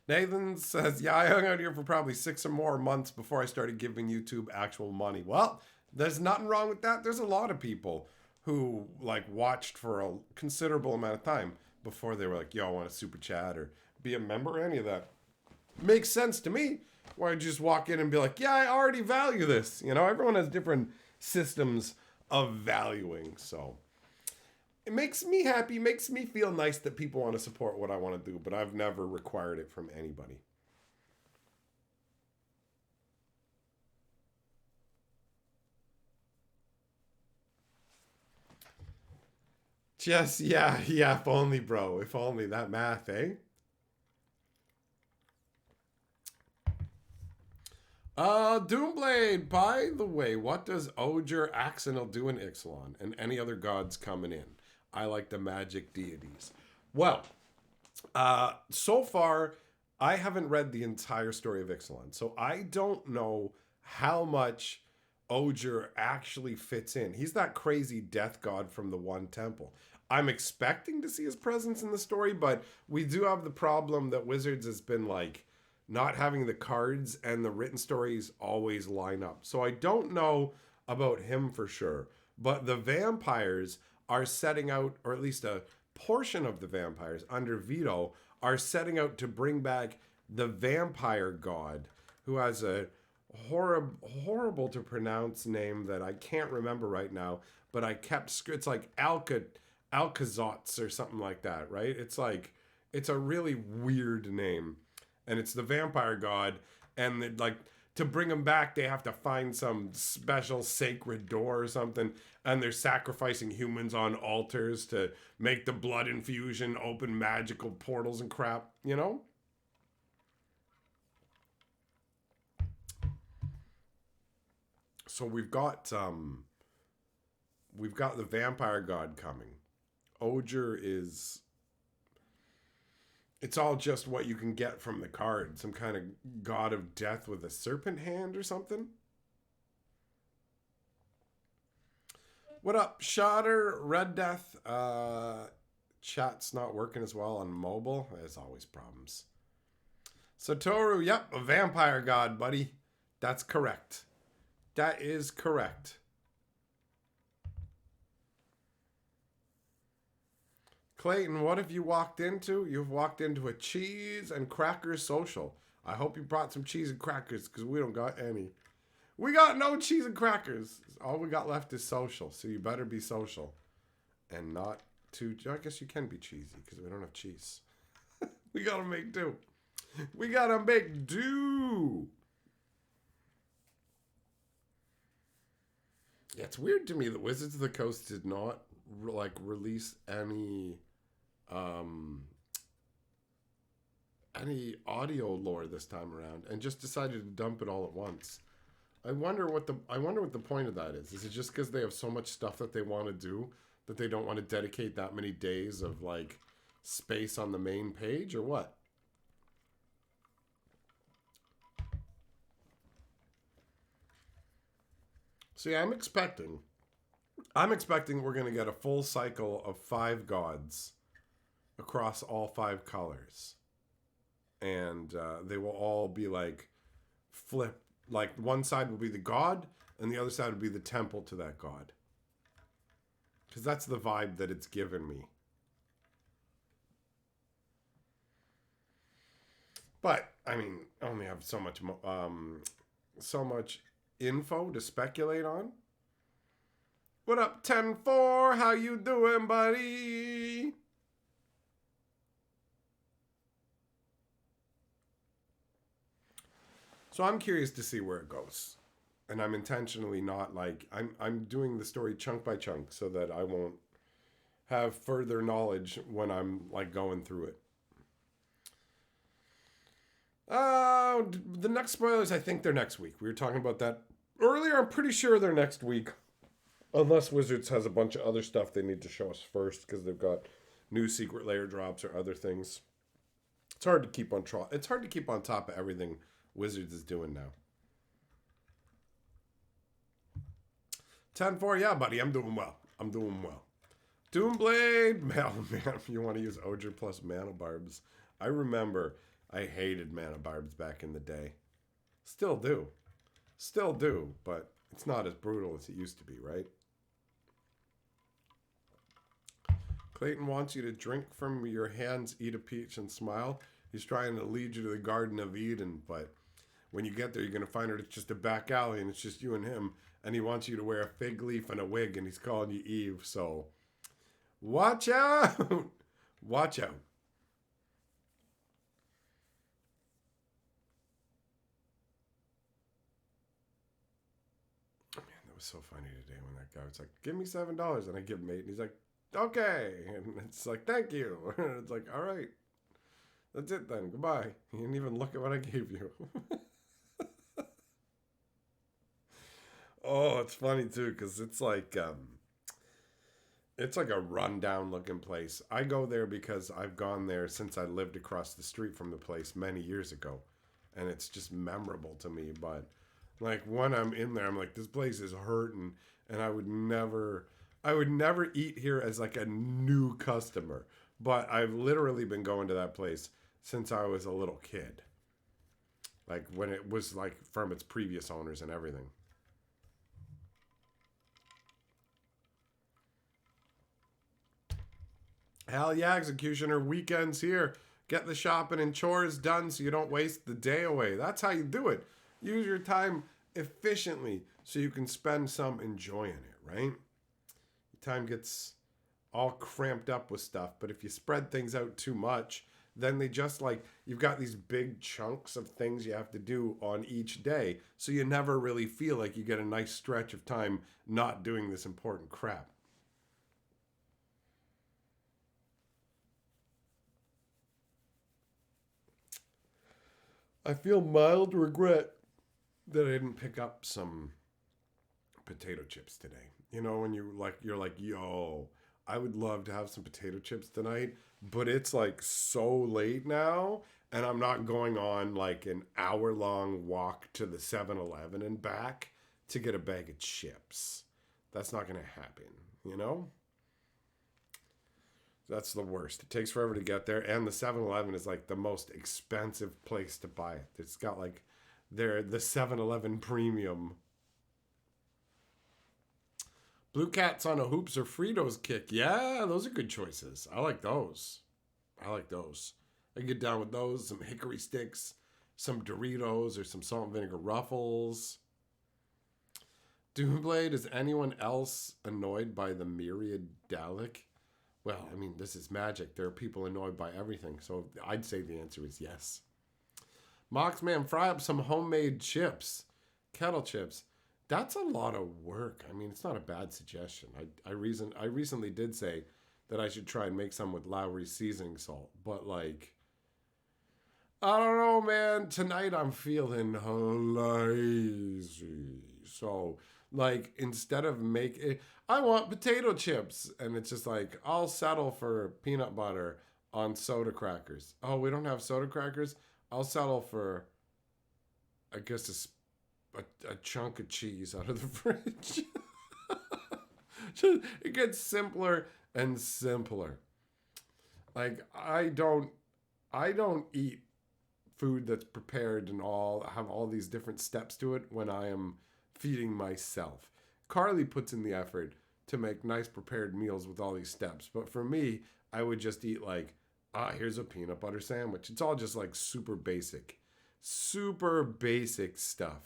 Nathan says, yeah, I hung out here for probably 6 or more months before I started giving YouTube actual money. Well, there's nothing wrong with that. There's a lot of people who like watched for a considerable amount of time before they were like, yo, I want a super chat or be a member or any of that. Makes sense to me. Why don't you just walk in and be like, yeah, I already value this. You know, everyone has different systems of valuing. So it makes me happy, makes me feel nice that people want to support what I want to do, but I've never required it from anybody. Just, yeah, if only, bro. If only that math, eh? Doomblade, by the way, what does Oger Axonal do in Ixalan and any other gods coming in? I like the magic deities. Well, so far, I haven't read the entire story of Ixalan, so I don't know how much Oger actually fits in. He's that crazy death god from the One Temple. I'm expecting to see his presence in the story, but we do have the problem that Wizards has been like, not having the cards and the written stories always line up. So I don't know about him for sure. But the vampires are setting out, or at least a portion of the vampires under Vito, are setting out to bring back the vampire god, who has a horrible to pronounce name that I can't remember right now, but it's like Alcazotz or something like that, right? It's a really weird name. And it's the vampire god, and like to bring him back, they have to find some special sacred door or something, and they're sacrificing humans on altars to make the blood infusion open magical portals and crap, you know? So we've got the vampire god coming. Oger is, it's all just what you can get from the card. Some kind of god of death with a serpent hand or something. What up, Shotter? Red Death. Chat's not working as well on mobile. There's always problems. Satoru, yep, a vampire god, buddy. That's correct. That is correct. Clayton, what have you walked into? You've walked into a cheese and crackers social. I hope you brought some cheese and crackers, because we don't got any. We got no cheese and crackers. All we got left is social, so you better be social. And not too, I guess you can be cheesy, because we don't have cheese. We gotta make do. We gotta make do. Yeah, it's weird to me that Wizards of the Coast did not release um any audio lore this time around and just decided to dump it all at once. I wonder what the point of that is. Is it just because they have so much stuff that they want to do that they don't want to dedicate that many days of like space on the main page, or what? See, I'm expecting we're going to get a full cycle of 5 gods across all 5 colors. And they will all be like flip. Like one side will be the god, and the other side will be the temple to that god. Because that's the vibe that it's given me. But I mean, I only have so much info to speculate on. What up, 10-4? How you doing, buddy? So I'm curious to see where it goes. And I'm intentionally not like I'm doing the story chunk by chunk so that I won't have further knowledge when I'm like going through it. The next spoilers, I think they're next week. We were talking about that earlier. I'm pretty sure they're next week. Unless Wizards has a bunch of other stuff they need to show us first because they've got new secret layer drops or other things. It's hard to keep on It's hard to keep on top of everything Wizards is doing now. 10-4, yeah, buddy, I'm doing well. Doomblade, man, you want to use Odger plus Mana Barbs. I remember I hated Mana Barbs back in the day. Still do, but it's not as brutal as it used to be, right? Clayton wants you to drink from your hands, eat a peach, and smile. He's trying to lead you to the Garden of Eden, but when you get there, you're going to find out it's just a back alley, and it's just you and him, and he wants you to wear a fig leaf and a wig, and he's calling you Eve, so watch out! Watch out. Man, that was so funny today when that guy was like, give me $7, and I give him 8, and he's like, okay, and it's like, thank you. And it's like, all right, that's it then, goodbye. You didn't even look at what I gave you. Oh, it's funny too, because it's like a rundown looking place. I go there because I've gone there since I lived across the street from the place many years ago, and it's just memorable to me. But like when I'm in there, I'm like, this place is hurting, and I would never eat here as like a new customer. But I've literally been going to that place since I was a little kid, like when it was like from its previous owners and everything. Hell yeah, Executioner. Weekends here. Get the shopping and chores done so you don't waste the day away. That's how you do it. Use your time efficiently so you can spend some enjoying it, right? Your time gets all cramped up with stuff, but if you spread things out too much, then they just like, you've got these big chunks of things you have to do on each day, so you never really feel like you get a nice stretch of time not doing this important crap. I feel mild regret that I didn't pick up some potato chips today. You know, when you're like, yo, I would love to have some potato chips tonight, but it's like so late now, and I'm not going on like an hour-long walk to the 7-Eleven and back to get a bag of chips. That's not going to happen, you know? That's the worst. It takes forever to get there, and the 7-Eleven is like the most expensive place to buy it. It's got like the 7-Eleven premium. Blue Cats on a Hoops or Fritos kick. Yeah, those are good choices. I like those. I can get down with those. Some hickory sticks, some Doritos, or some salt and vinegar Ruffles. Doomblade, is anyone else annoyed by the myriad Dalek? Well, I mean, this is Magic. There are people annoyed by everything. So I'd say the answer is yes. Moxman, fry up some homemade chips, kettle chips. That's a lot of work. I mean, it's not a bad suggestion. I recently did say that I should try and make some with Lowry's seasoning salt, but like, I don't know, man. Tonight I'm feeling lazy. So, like, instead of I want potato chips. And it's just like, I'll settle for peanut butter on soda crackers. Oh, we don't have soda crackers? I'll settle for, I guess, a chunk of cheese out of the fridge. It gets simpler and simpler. Like, I don't eat food that's prepared and all have all these different steps to it when I am feeding myself. Carly puts in the effort to make nice prepared meals with all these steps, but for me, I would just eat like, here's a peanut butter sandwich. It's all just like super basic stuff.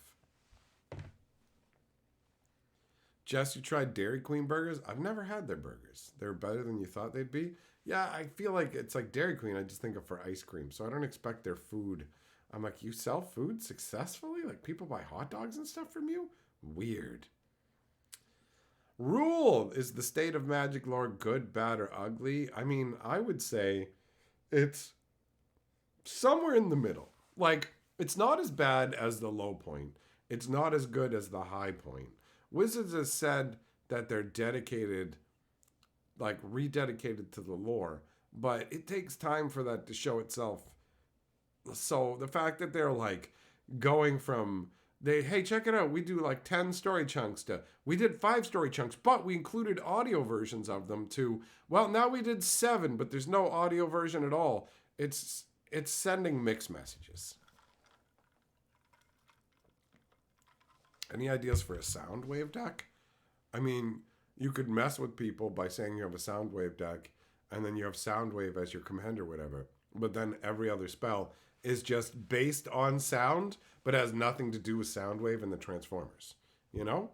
Jess, you tried Dairy Queen burgers? I've never had their burgers. They're better than you thought they'd be? Yeah, I feel like it's like Dairy Queen. I just think of for ice cream. So I don't expect their food. I'm like, you sell food successfully? Like people buy hot dogs and stuff from you? Weird. Rule, is the state of Magic lore good, bad, or ugly? I mean, I would say it's somewhere in the middle. Like, it's not as bad as the low point. It's not as good as the high point. Wizards has said that they're dedicated, like rededicated to the lore, but it takes time for that to show itself. So the fact that they're like going from hey, check it out, we do like 10 story chunks to we did 5 story chunks, but we included audio versions of them to, well, now we did 7, but there's no audio version at all. It's sending mixed messages. Any ideas for a sound wave deck? I mean, you could mess with people by saying you have a sound wave deck and then you have sound wave as your command or whatever. But then every other spell is just based on sound, but has nothing to do with sound wave and the Transformers. You know?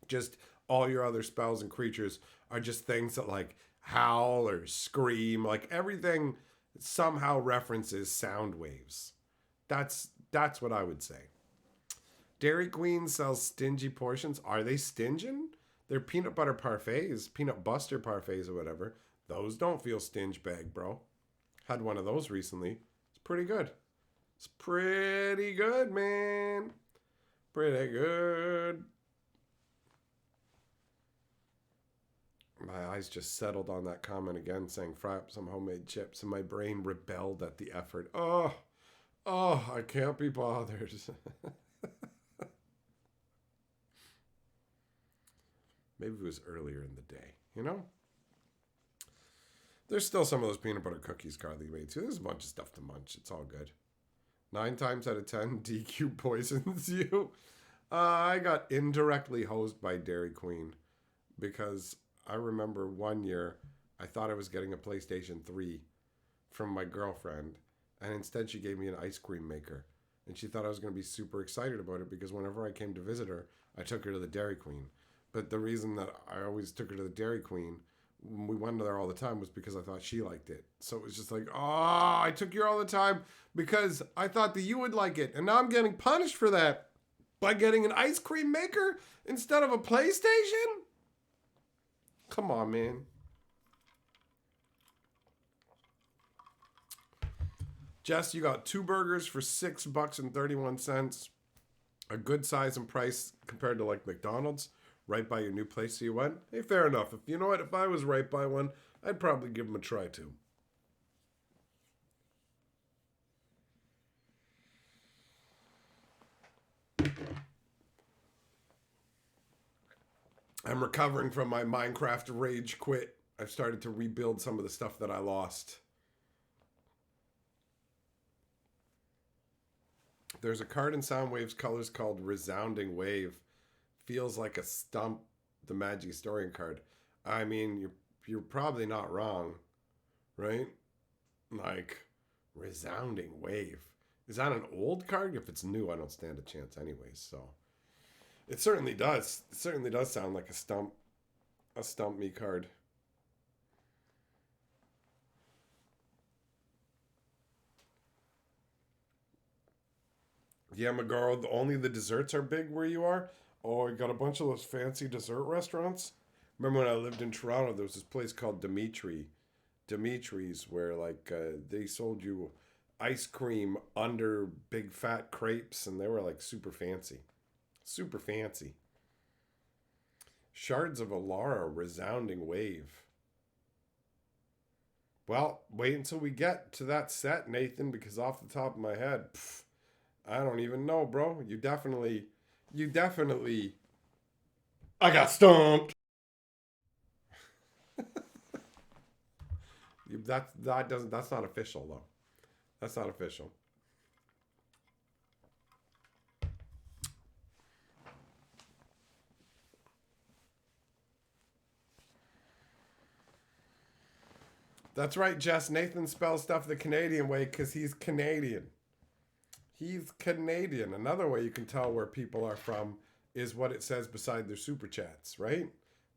Just all your other spells and creatures are just things that like howl or scream. Like everything somehow references sound waves. That's what I would say. Dairy Queen sells stingy portions. Are they stinging? They're peanut butter parfaits, peanut buster parfaits or whatever. Those don't feel stinge bag, bro. Had one of those recently. It's pretty good. It's pretty good, man. Pretty good. My eyes just settled on that comment again, saying fry up some homemade chips, and my brain rebelled at the effort. Oh, I can't be bothered. Maybe it was earlier in the day, you know? There's still some of those peanut butter cookies Carly made too. There's a bunch of stuff to munch. It's all good. 9 times out of 10, DQ poisons you. I got indirectly hosed by Dairy Queen because I remember one year I thought I was getting a PlayStation 3 from my girlfriend, and instead she gave me an ice cream maker. And she thought I was going to be super excited about it because whenever I came to visit her, I took her to the Dairy Queen. But the reason that I always took her to the Dairy Queen, when we went there all the time, was because I thought she liked it. So it was just like, I took you all the time because I thought that you would like it. And now I'm getting punished for that by getting an ice cream maker instead of a PlayStation? Come on, man. Jess, you got 2 burgers for $6.31. A good size and price compared to like McDonald's. Right by your new place you went? Hey, fair enough. If you know what, if I was right by one, I'd probably give them a try too. I'm recovering from my Minecraft rage quit. I've started to rebuild some of the stuff that I lost. There's a card in Soundwave's colors called Resounding Wave. Feels like a stump, the Magic Historian card. I mean, you're probably not wrong, right? Like, Resounding Wave. Is that an old card? If it's new, I don't stand a chance anyways, so. It certainly does. It certainly does sound like a stump me card. Yeah, Magaro, only the desserts are big where you are. Oh, you got a bunch of those fancy dessert restaurants. Remember when I lived in Toronto, there was this place called Dimitri's, where like they sold you ice cream under big fat crepes, and they were like super fancy, super fancy. Shards of Alara, resounding wave. Well, wait until we get to that set, Nathan, because off the top of my head, I don't even know, bro. You definitely. I got stumped. That doesn't. That's not official though. That's not official. That's right, Jess. Nathan spells stuff the Canadian way because he's Canadian. He's Canadian. Another way you can tell where people are from is what it says beside their super chats, right?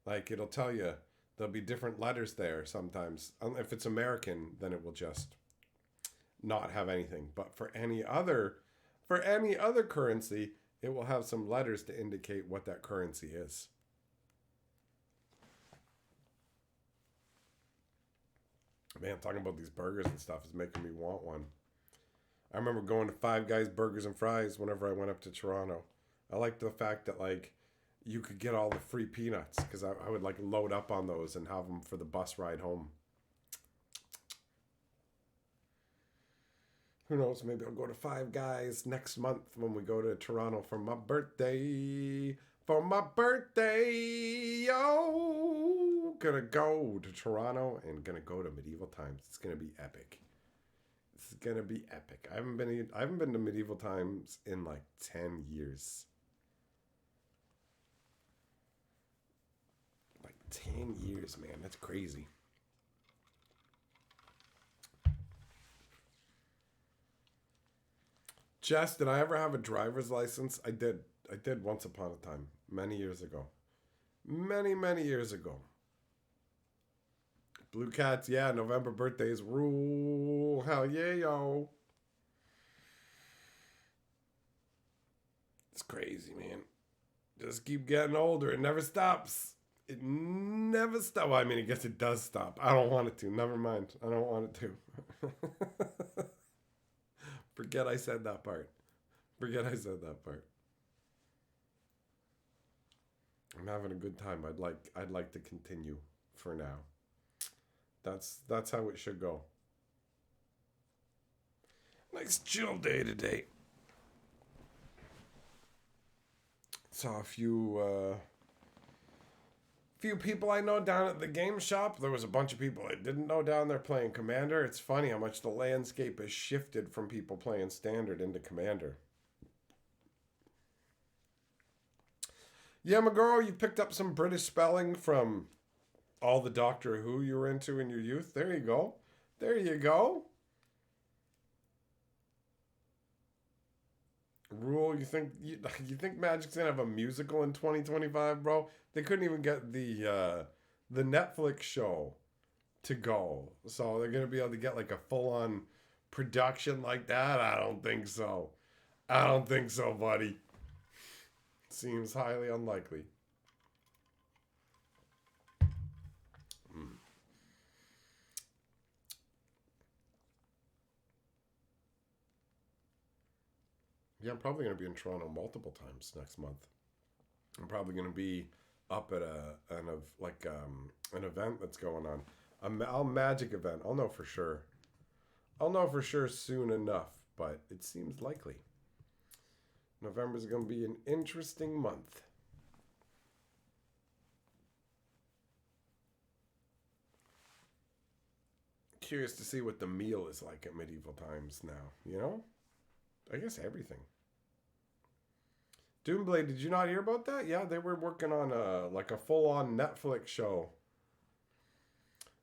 Like it'll tell you there'll be different letters there sometimes. If it's American, then it will just not have anything. But for any other currency, it will have some letters to indicate what that currency is. Man, talking about these burgers and stuff is making me want one. I remember going to Five Guys Burgers and Fries whenever I went up to Toronto. I liked the fact that like you could get all the free peanuts because I would like load up on those and have them for the bus ride home. Who knows? Maybe I'll go to Five Guys next month when we go to Toronto for my birthday. For my birthday, yo! Gonna go to Toronto and gonna go to medieval times. It's gonna be epic. It's gonna be epic. I haven't been to medieval times in like 10 years. Like 10 years, man. That's crazy. Jess, did I ever have a driver's license? I did. I did once upon a time, many years ago. Many, many years ago. Blue Cats, yeah, November birthdays rule. Hell yeah, yo. It's crazy, man. Just keep getting older. It never stops. It never stops. Well, I mean, I guess it does stop. I don't want it to. Never mind. I don't want it to. Forget I said that part. Forget I said that part. I'm having a good time. I'd like to continue for now. That's how it should go. Nice chill day today. Saw a few people I know down at the game shop. There was a bunch of people I didn't know down there playing Commander. It's funny how much the landscape has shifted from people playing Standard into Commander. Yeah, Magoro, you picked up some British spelling from all the Doctor Who you were into in your youth. There you go. There you go. Rule, you think Magic's gonna have a musical in 2025, bro? They couldn't even get the Netflix show to go, so they're gonna be able to get like a full on production like that. I don't think so. I don't think so, buddy. Seems highly unlikely. Mm. Yeah, I'm probably gonna be in Toronto multiple times next month. I'm probably gonna be up at an event that's going on, a magic event. I'll know for sure. I'll know for sure soon enough, but it seems likely. November's gonna be an interesting month. Curious to see what the meal is like at medieval times now. I guess everything. Doomblade, did you not hear about that? Yeah, they were working on a full on Netflix show.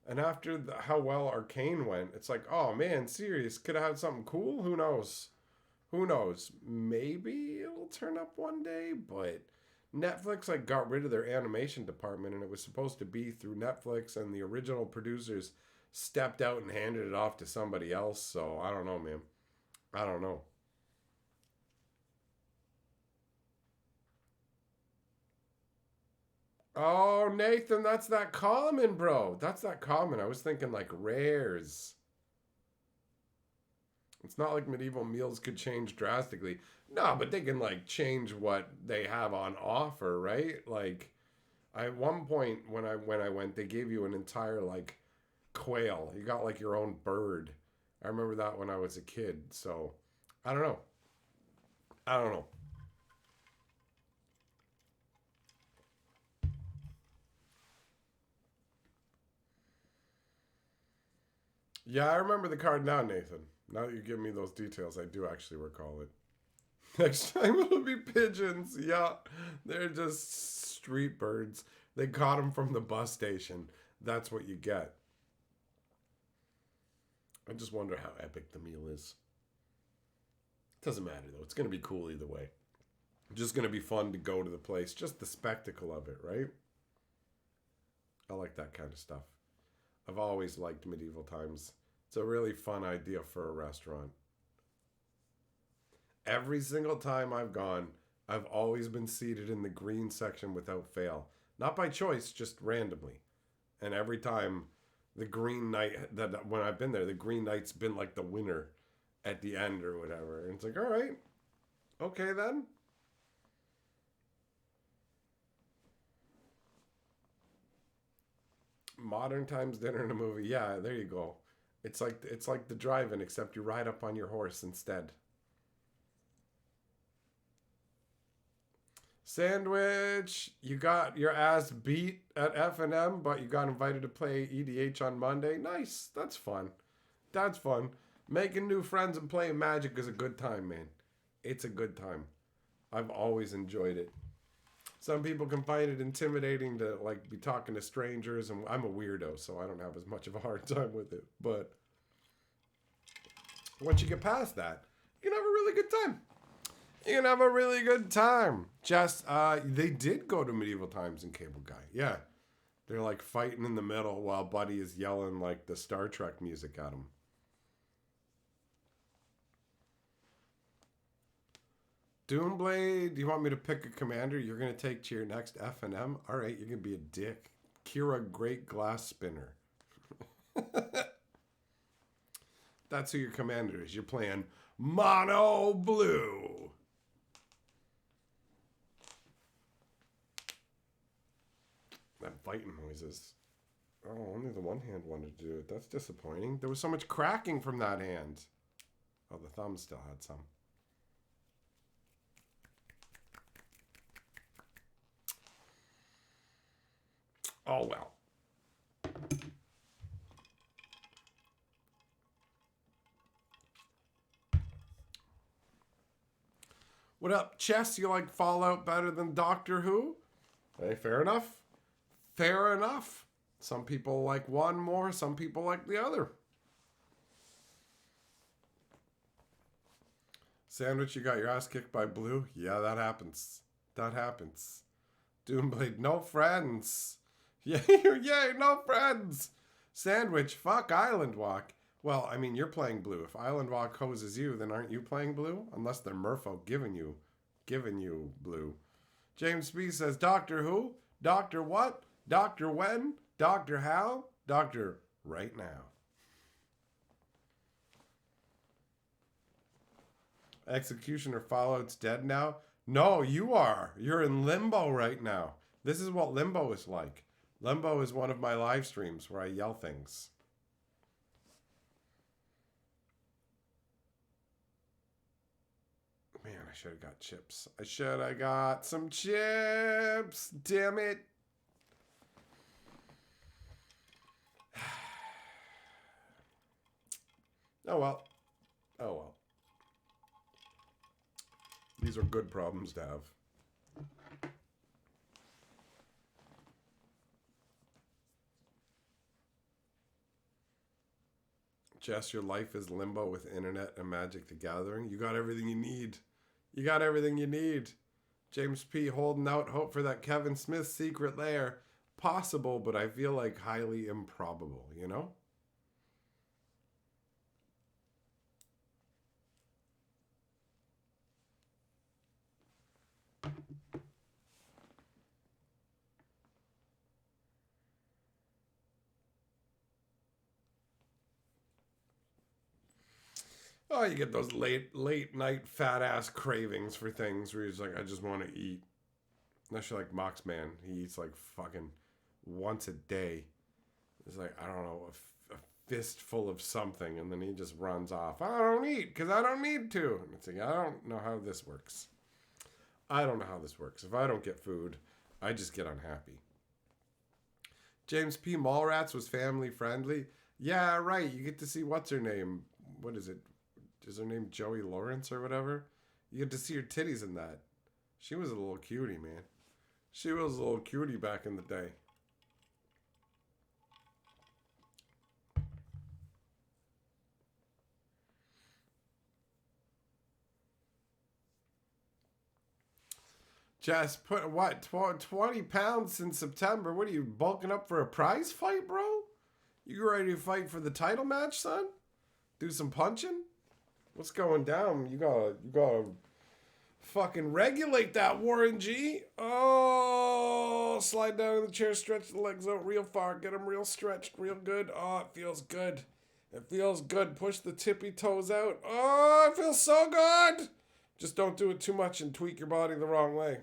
And after how well Arcane went, it's like, oh man, serious, could have had something cool. Who knows? Who knows? Maybe it'll turn up one day, but Netflix like got rid of their animation department, and it was supposed to be through Netflix, and the original producers stepped out and handed it off to somebody else. So I don't know, man. I don't know. Oh, Nathan, that's that common, bro. That's that common. I was thinking like rares. It's not like medieval meals could change drastically. No, but they can like change what they have on offer, right? Like at one point when I went, they gave you an entire like quail. You got like your own bird. I remember that when I was a kid. So I don't know. I don't know. Yeah, I remember the card now, Nathan. Now that you give me those details, I do actually recall it. Next time it'll be pigeons. Yeah, they're just street birds. They caught them from the bus station. That's what you get. I just wonder how epic the meal is. Doesn't matter though. It's gonna be cool either way. Just gonna be fun to go to the place. Just the spectacle of it, right? I like that kind of stuff. I've always liked medieval times. It's a really fun idea for a restaurant. Every single time I've gone, I've always been seated in the green section without fail. Not by choice, just randomly. And every time the Green Knight that when I've been there, the Green Knight's been like the winner at the end or whatever. And it's like, all right, okay then. Modern times dinner in a movie. Yeah, there you go. It's like the drive-in, except you ride up on your horse instead. Sandwich, you got your ass beat at F&M, but you got invited to play EDH on Monday. Nice. That's fun. That's fun. Making new friends and playing Magic is a good time, man. It's a good time. I've always enjoyed it. Some people can find it intimidating to like be talking to strangers, and I'm a weirdo, so I don't have as much of a hard time with it. But once you get past that, you can have a really good time. You can have a really good time. Just, they did go to medieval times in Cable Guy. Yeah. They're like fighting in the middle while Buddy is yelling like the Star Trek music at him. Doomblade, do you want me to pick a commander you're going to take to your next F&M? All right, you're going to be a dick. Kira, Great Glass Spinner. That's who your commander is. You're playing Mono Blue. That fighting noises. Oh, only the one hand wanted to do it. That's disappointing. There was so much cracking from that hand. Oh, the thumb still had some. Oh, well. What up, Chess? You like Fallout better than Doctor Who? Hey, fair enough. Fair enough. Some people like one more, some people like the other. Sandwich, you got your ass kicked by Blue? Yeah, that happens. That happens. Doomblade, no friends. Yay, yay, no friends. Sandwich, fuck Island Walk. Well, I mean, you're playing Blue. If Island Walk hoses you, then aren't you playing Blue? Unless they're Merfolk giving you Blue. James B says, Doctor Who? Doctor what? Doctor when? Doctor how? Doctor right now. Executioner Fallout's dead now? No, you are. You're in limbo right now. This is what limbo is like. Limbo is one of my live streams where I yell things. Man, I should have got chips. I should have got some chips. Damn it. Oh well. Oh well. These are good problems to have. Jess, your life is limbo with internet and Magic the Gathering. You got everything you need. You got everything you need. James P. holding out hope for that Kevin Smith secret lair. Possible, but I feel like highly improbable, you know? Oh, you get those late night fat ass cravings for things where he's like, I just want to eat. Unless you're like Moxman, he eats like fucking once a day. It's like, I don't know, a fistful of something, and then he just runs off. I don't eat because I don't need to. And it's like, I don't know how this works. I don't know how this works. If I don't get food, I just get unhappy. James P. Mallrats was family friendly. Yeah, right. You get to see what's her name. What is it? Is her name Joey Lawrence or whatever? You get to see her titties in that. She was a little cutie, man. She was a little cutie back in the day. Just put what 20 pounds in September. What are you bulking up for a prize fight, bro? You ready to fight for the title match, son? Do some punching? What's going down? You gotta fucking regulate that, Warren G. Oh, slide down in the chair, stretch the legs out real far, get them real stretched, real good. Oh, it feels good. It feels good. Push the tippy toes out. Oh, it feels so good. Just don't do it too much and tweak your body the wrong way.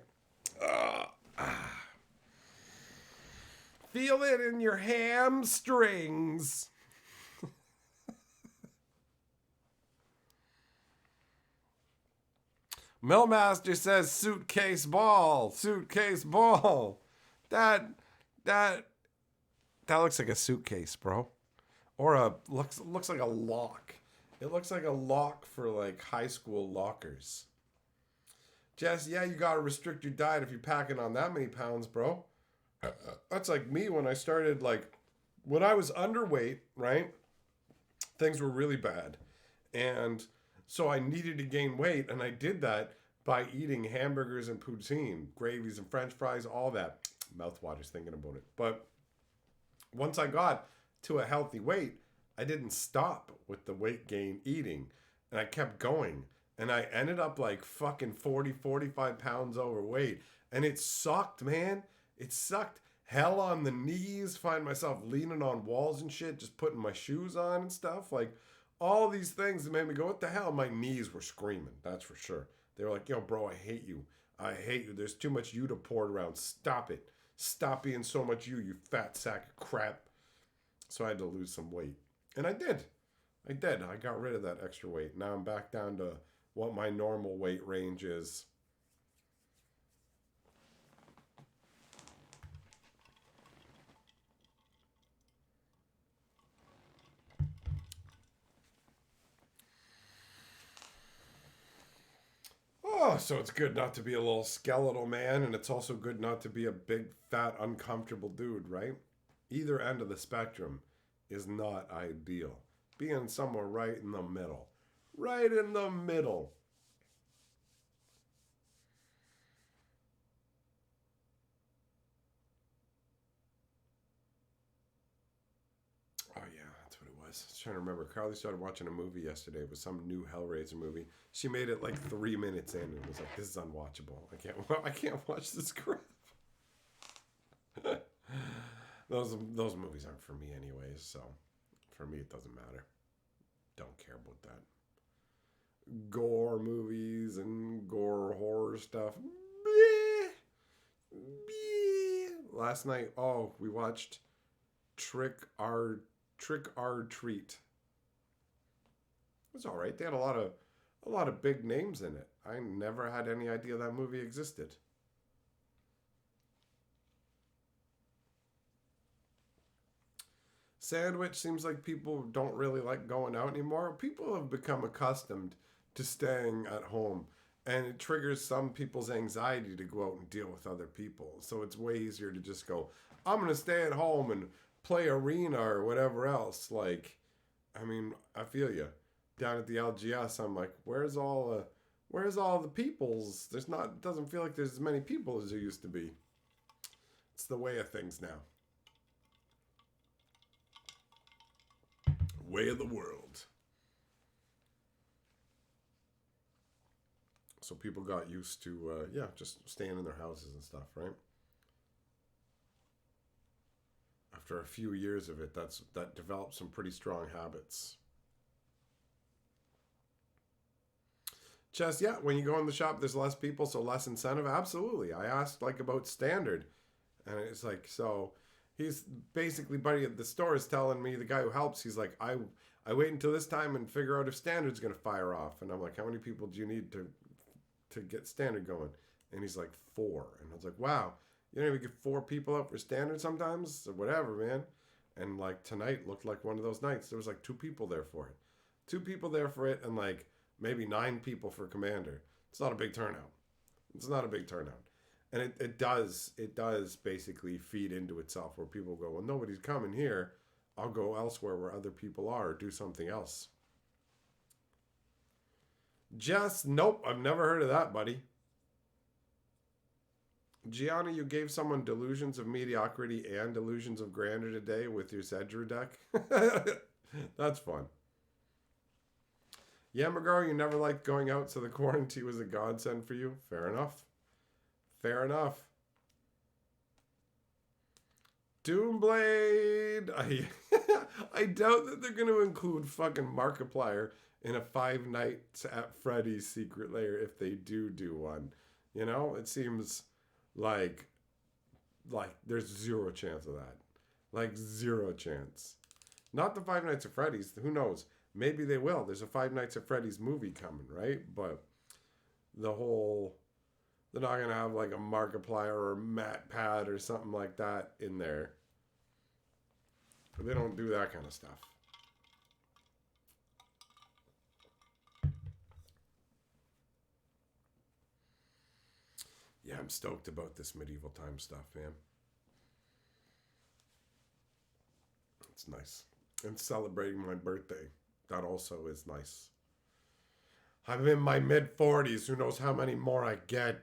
Feel it in your hamstrings. Millmaster says suitcase ball. Suitcase ball. That that looks like a suitcase, bro. Or a looks like a lock. It looks like a lock for like high school lockers. Jess, yeah, you gotta restrict your diet if you're packing on that many pounds, bro. That's like me when I started, like, when I was underweight, right? Things were really bad. And so I needed to gain weight, and I did that by eating hamburgers and poutine, gravies and french fries, all that. Mouthwater's thinking about it. But once I got to a healthy weight, I didn't stop with the weight gain eating. And I kept going. And I ended up like fucking 40, 45 pounds overweight. And it sucked, man. It sucked. Hell on the knees. Find myself leaning on walls and shit. Just putting my shoes on and stuff. Like all these things that made me go, what the hell? My knees were screaming. That's for sure. They were like, yo, bro, I hate you. I hate you. There's too much you to pour around. Stop it. Stop being so much you fat sack of crap. So I had to lose some weight. And I did. I got rid of that extra weight. Now I'm back down to what my normal weight range is. Oh, so it's good not to be a little skeletal man, and it's also good not to be a big, fat, uncomfortable dude, right? Either end of the spectrum is not ideal. Being somewhere right in the middle. Right in the middle. Oh yeah, that's what it was. I was trying to remember. Carly started watching a movie yesterday. It was some new Hellraiser movie. She made it like 3 minutes in and was like, "This is unwatchable. I can't watch this crap." those movies aren't for me anyways. So for me, it doesn't matter. Don't care about that. Gore movies and gore horror stuff. Bleh. Bleh. Last night, we watched Trick or Treat. It was all right. They had a lot of big names in it. I never had any idea that movie existed. Sandwich seems like people don't really like going out anymore. People have become accustomed to staying at home, and it triggers some people's anxiety to go out and deal with other people. So it's way easier to just go, I'm going to stay at home and play arena or whatever else. Like, I mean, I feel you. Down at the LGS, I'm like, where's all the peoples? Doesn't feel like there's as many people as there used to be. It's the way of things now. Way of the world. So people got used to, just staying in their houses and stuff, right? After a few years of it, that developed some pretty strong habits. Just, yeah, when you go in the shop, there's less people, so less incentive. Absolutely. I asked like about standard, and it's like, so he's basically, buddy at the store is telling me, the guy who helps, he's like, I wait until this time and figure out if standard's gonna fire off. And I'm like, how many people do you need to get standard going? And he's like, 4. And I was like, wow, you don't even get 4 people up for standard sometimes, or whatever, man. And like tonight looked like one of those nights. There was like 2 people there for it, 2 people there for it, and like maybe 9 people for commander. It's not a big turnout. It's not a big turnout. And it does basically feed into itself where people go, well, nobody's coming here. I'll go elsewhere where other people are or do something else. Just, nope, I've never heard of that, buddy. Gianna, you gave someone delusions of mediocrity and delusions of grandeur today with your Zedra deck. That's fun. Yeah, McGraw, you never liked going out, so the quarantine was a godsend for you. Fair enough. Fair enough. Doomblade! I doubt that they're going to include fucking Markiplier in a Five Nights at Freddy's secret lair if they do one. You know, it seems like there's 0 chance of that. Like 0 chance. Not the Five Nights at Freddy's. Who knows? Maybe they will. There's a Five Nights at Freddy's movie coming, right? But they're not going to have like a Markiplier or Matt Pad or something like that in there. But they don't do that kind of stuff. Yeah, I'm stoked about this medieval time stuff, man. It's nice. And celebrating my birthday. That also is nice. I'm in my mid-40s. Who knows how many more I get?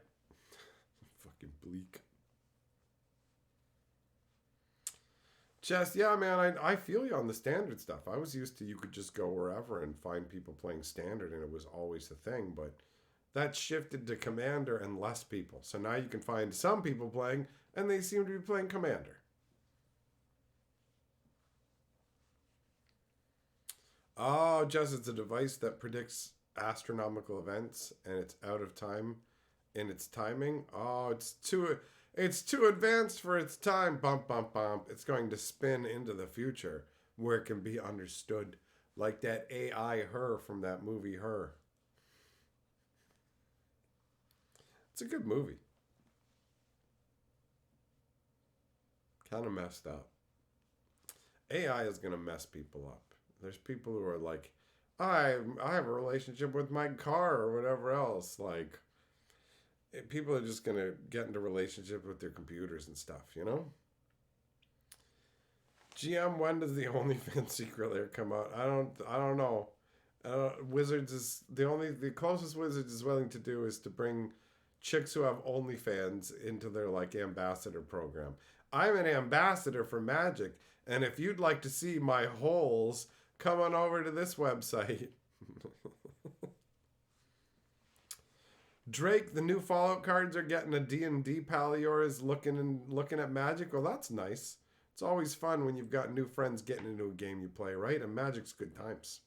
Fucking bleak. Just, yeah, man, I feel you on the standard stuff. I was used to you could just go wherever and find people playing standard, and it was always the thing. But that shifted to commander and less people. So now you can find some people playing, and they seem to be playing commander. Oh, Jess, it's a device that predicts astronomical events, and it's out of time in its timing. Oh, it's too advanced for its time. Bump, bump, bump. It's going to spin into the future where it can be understood, like that AI Her from that movie Her. It's a good movie. Kind of messed up. AI is going to mess people up. There's people who are like, I have a relationship with my car or whatever else. Like, people are just going to get into relationship with their computers and stuff, you know? GM, when does the OnlyFans secret lair come out? I don't know. Wizards is the closest Wizards is willing to do is to bring chicks who have OnlyFans into their like ambassador program. I'm an ambassador for Magic, and if you'd like to see my holes, come on over to this website. Drake, the new Fallout cards are getting a D&D pal of yours looking at Magic. Well, that's nice. It's always fun when you've got new friends getting into a game you play, right? And Magic's good times.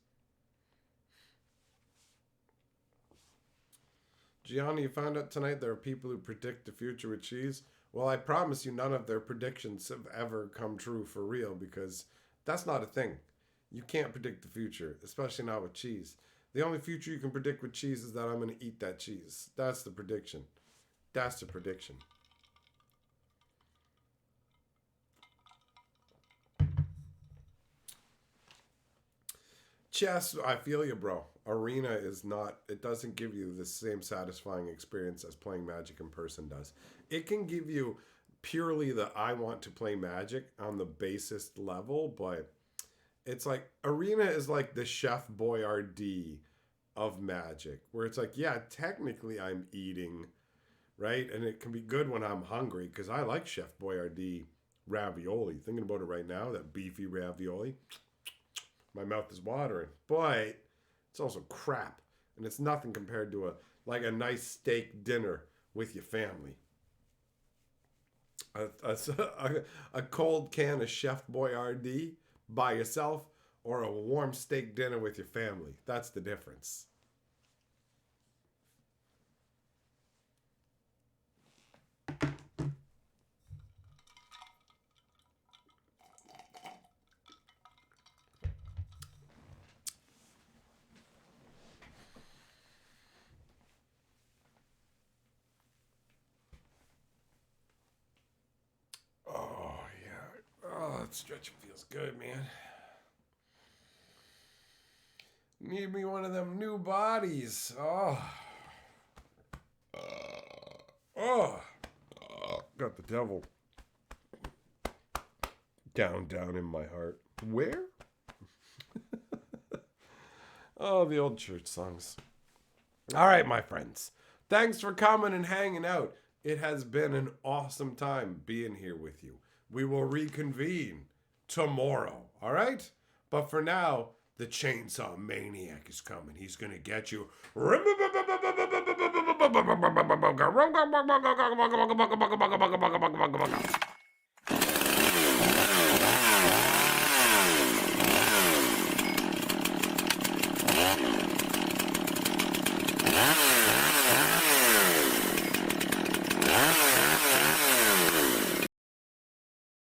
Gianni, you found out tonight there are people who predict the future with cheese. Well, I promise you none of their predictions have ever come true for real because that's not a thing. You can't predict the future, especially not with cheese. The only future you can predict with cheese is that I'm going to eat that cheese. That's the prediction. That's the prediction. Chess, I feel you, bro. Arena is not, it doesn't give you the same satisfying experience as playing Magic in person does. It can give you purely the I want to play Magic on the basest level, but it's like Arena is like the Chef Boyardee of Magic, where it's like, yeah, technically I'm eating, right? And it can be good when I'm hungry because I like Chef Boyardee ravioli. Thinking about it right now, that beefy ravioli, my mouth is watering. But it's also crap, and it's nothing compared to a nice steak dinner with your family. A cold can of Chef Boyardee by yourself or a warm steak dinner with your family. That's the difference. stretching feels good, man. Need me one of them new bodies. Oh. Got the devil down in my heart. Where? Oh, the old church songs. All right, my friends. Thanks for coming and hanging out. It has been an awesome time being here with you. We will reconvene tomorrow, all right? But for now, the Chainsaw Maniac is coming. He's going to get you.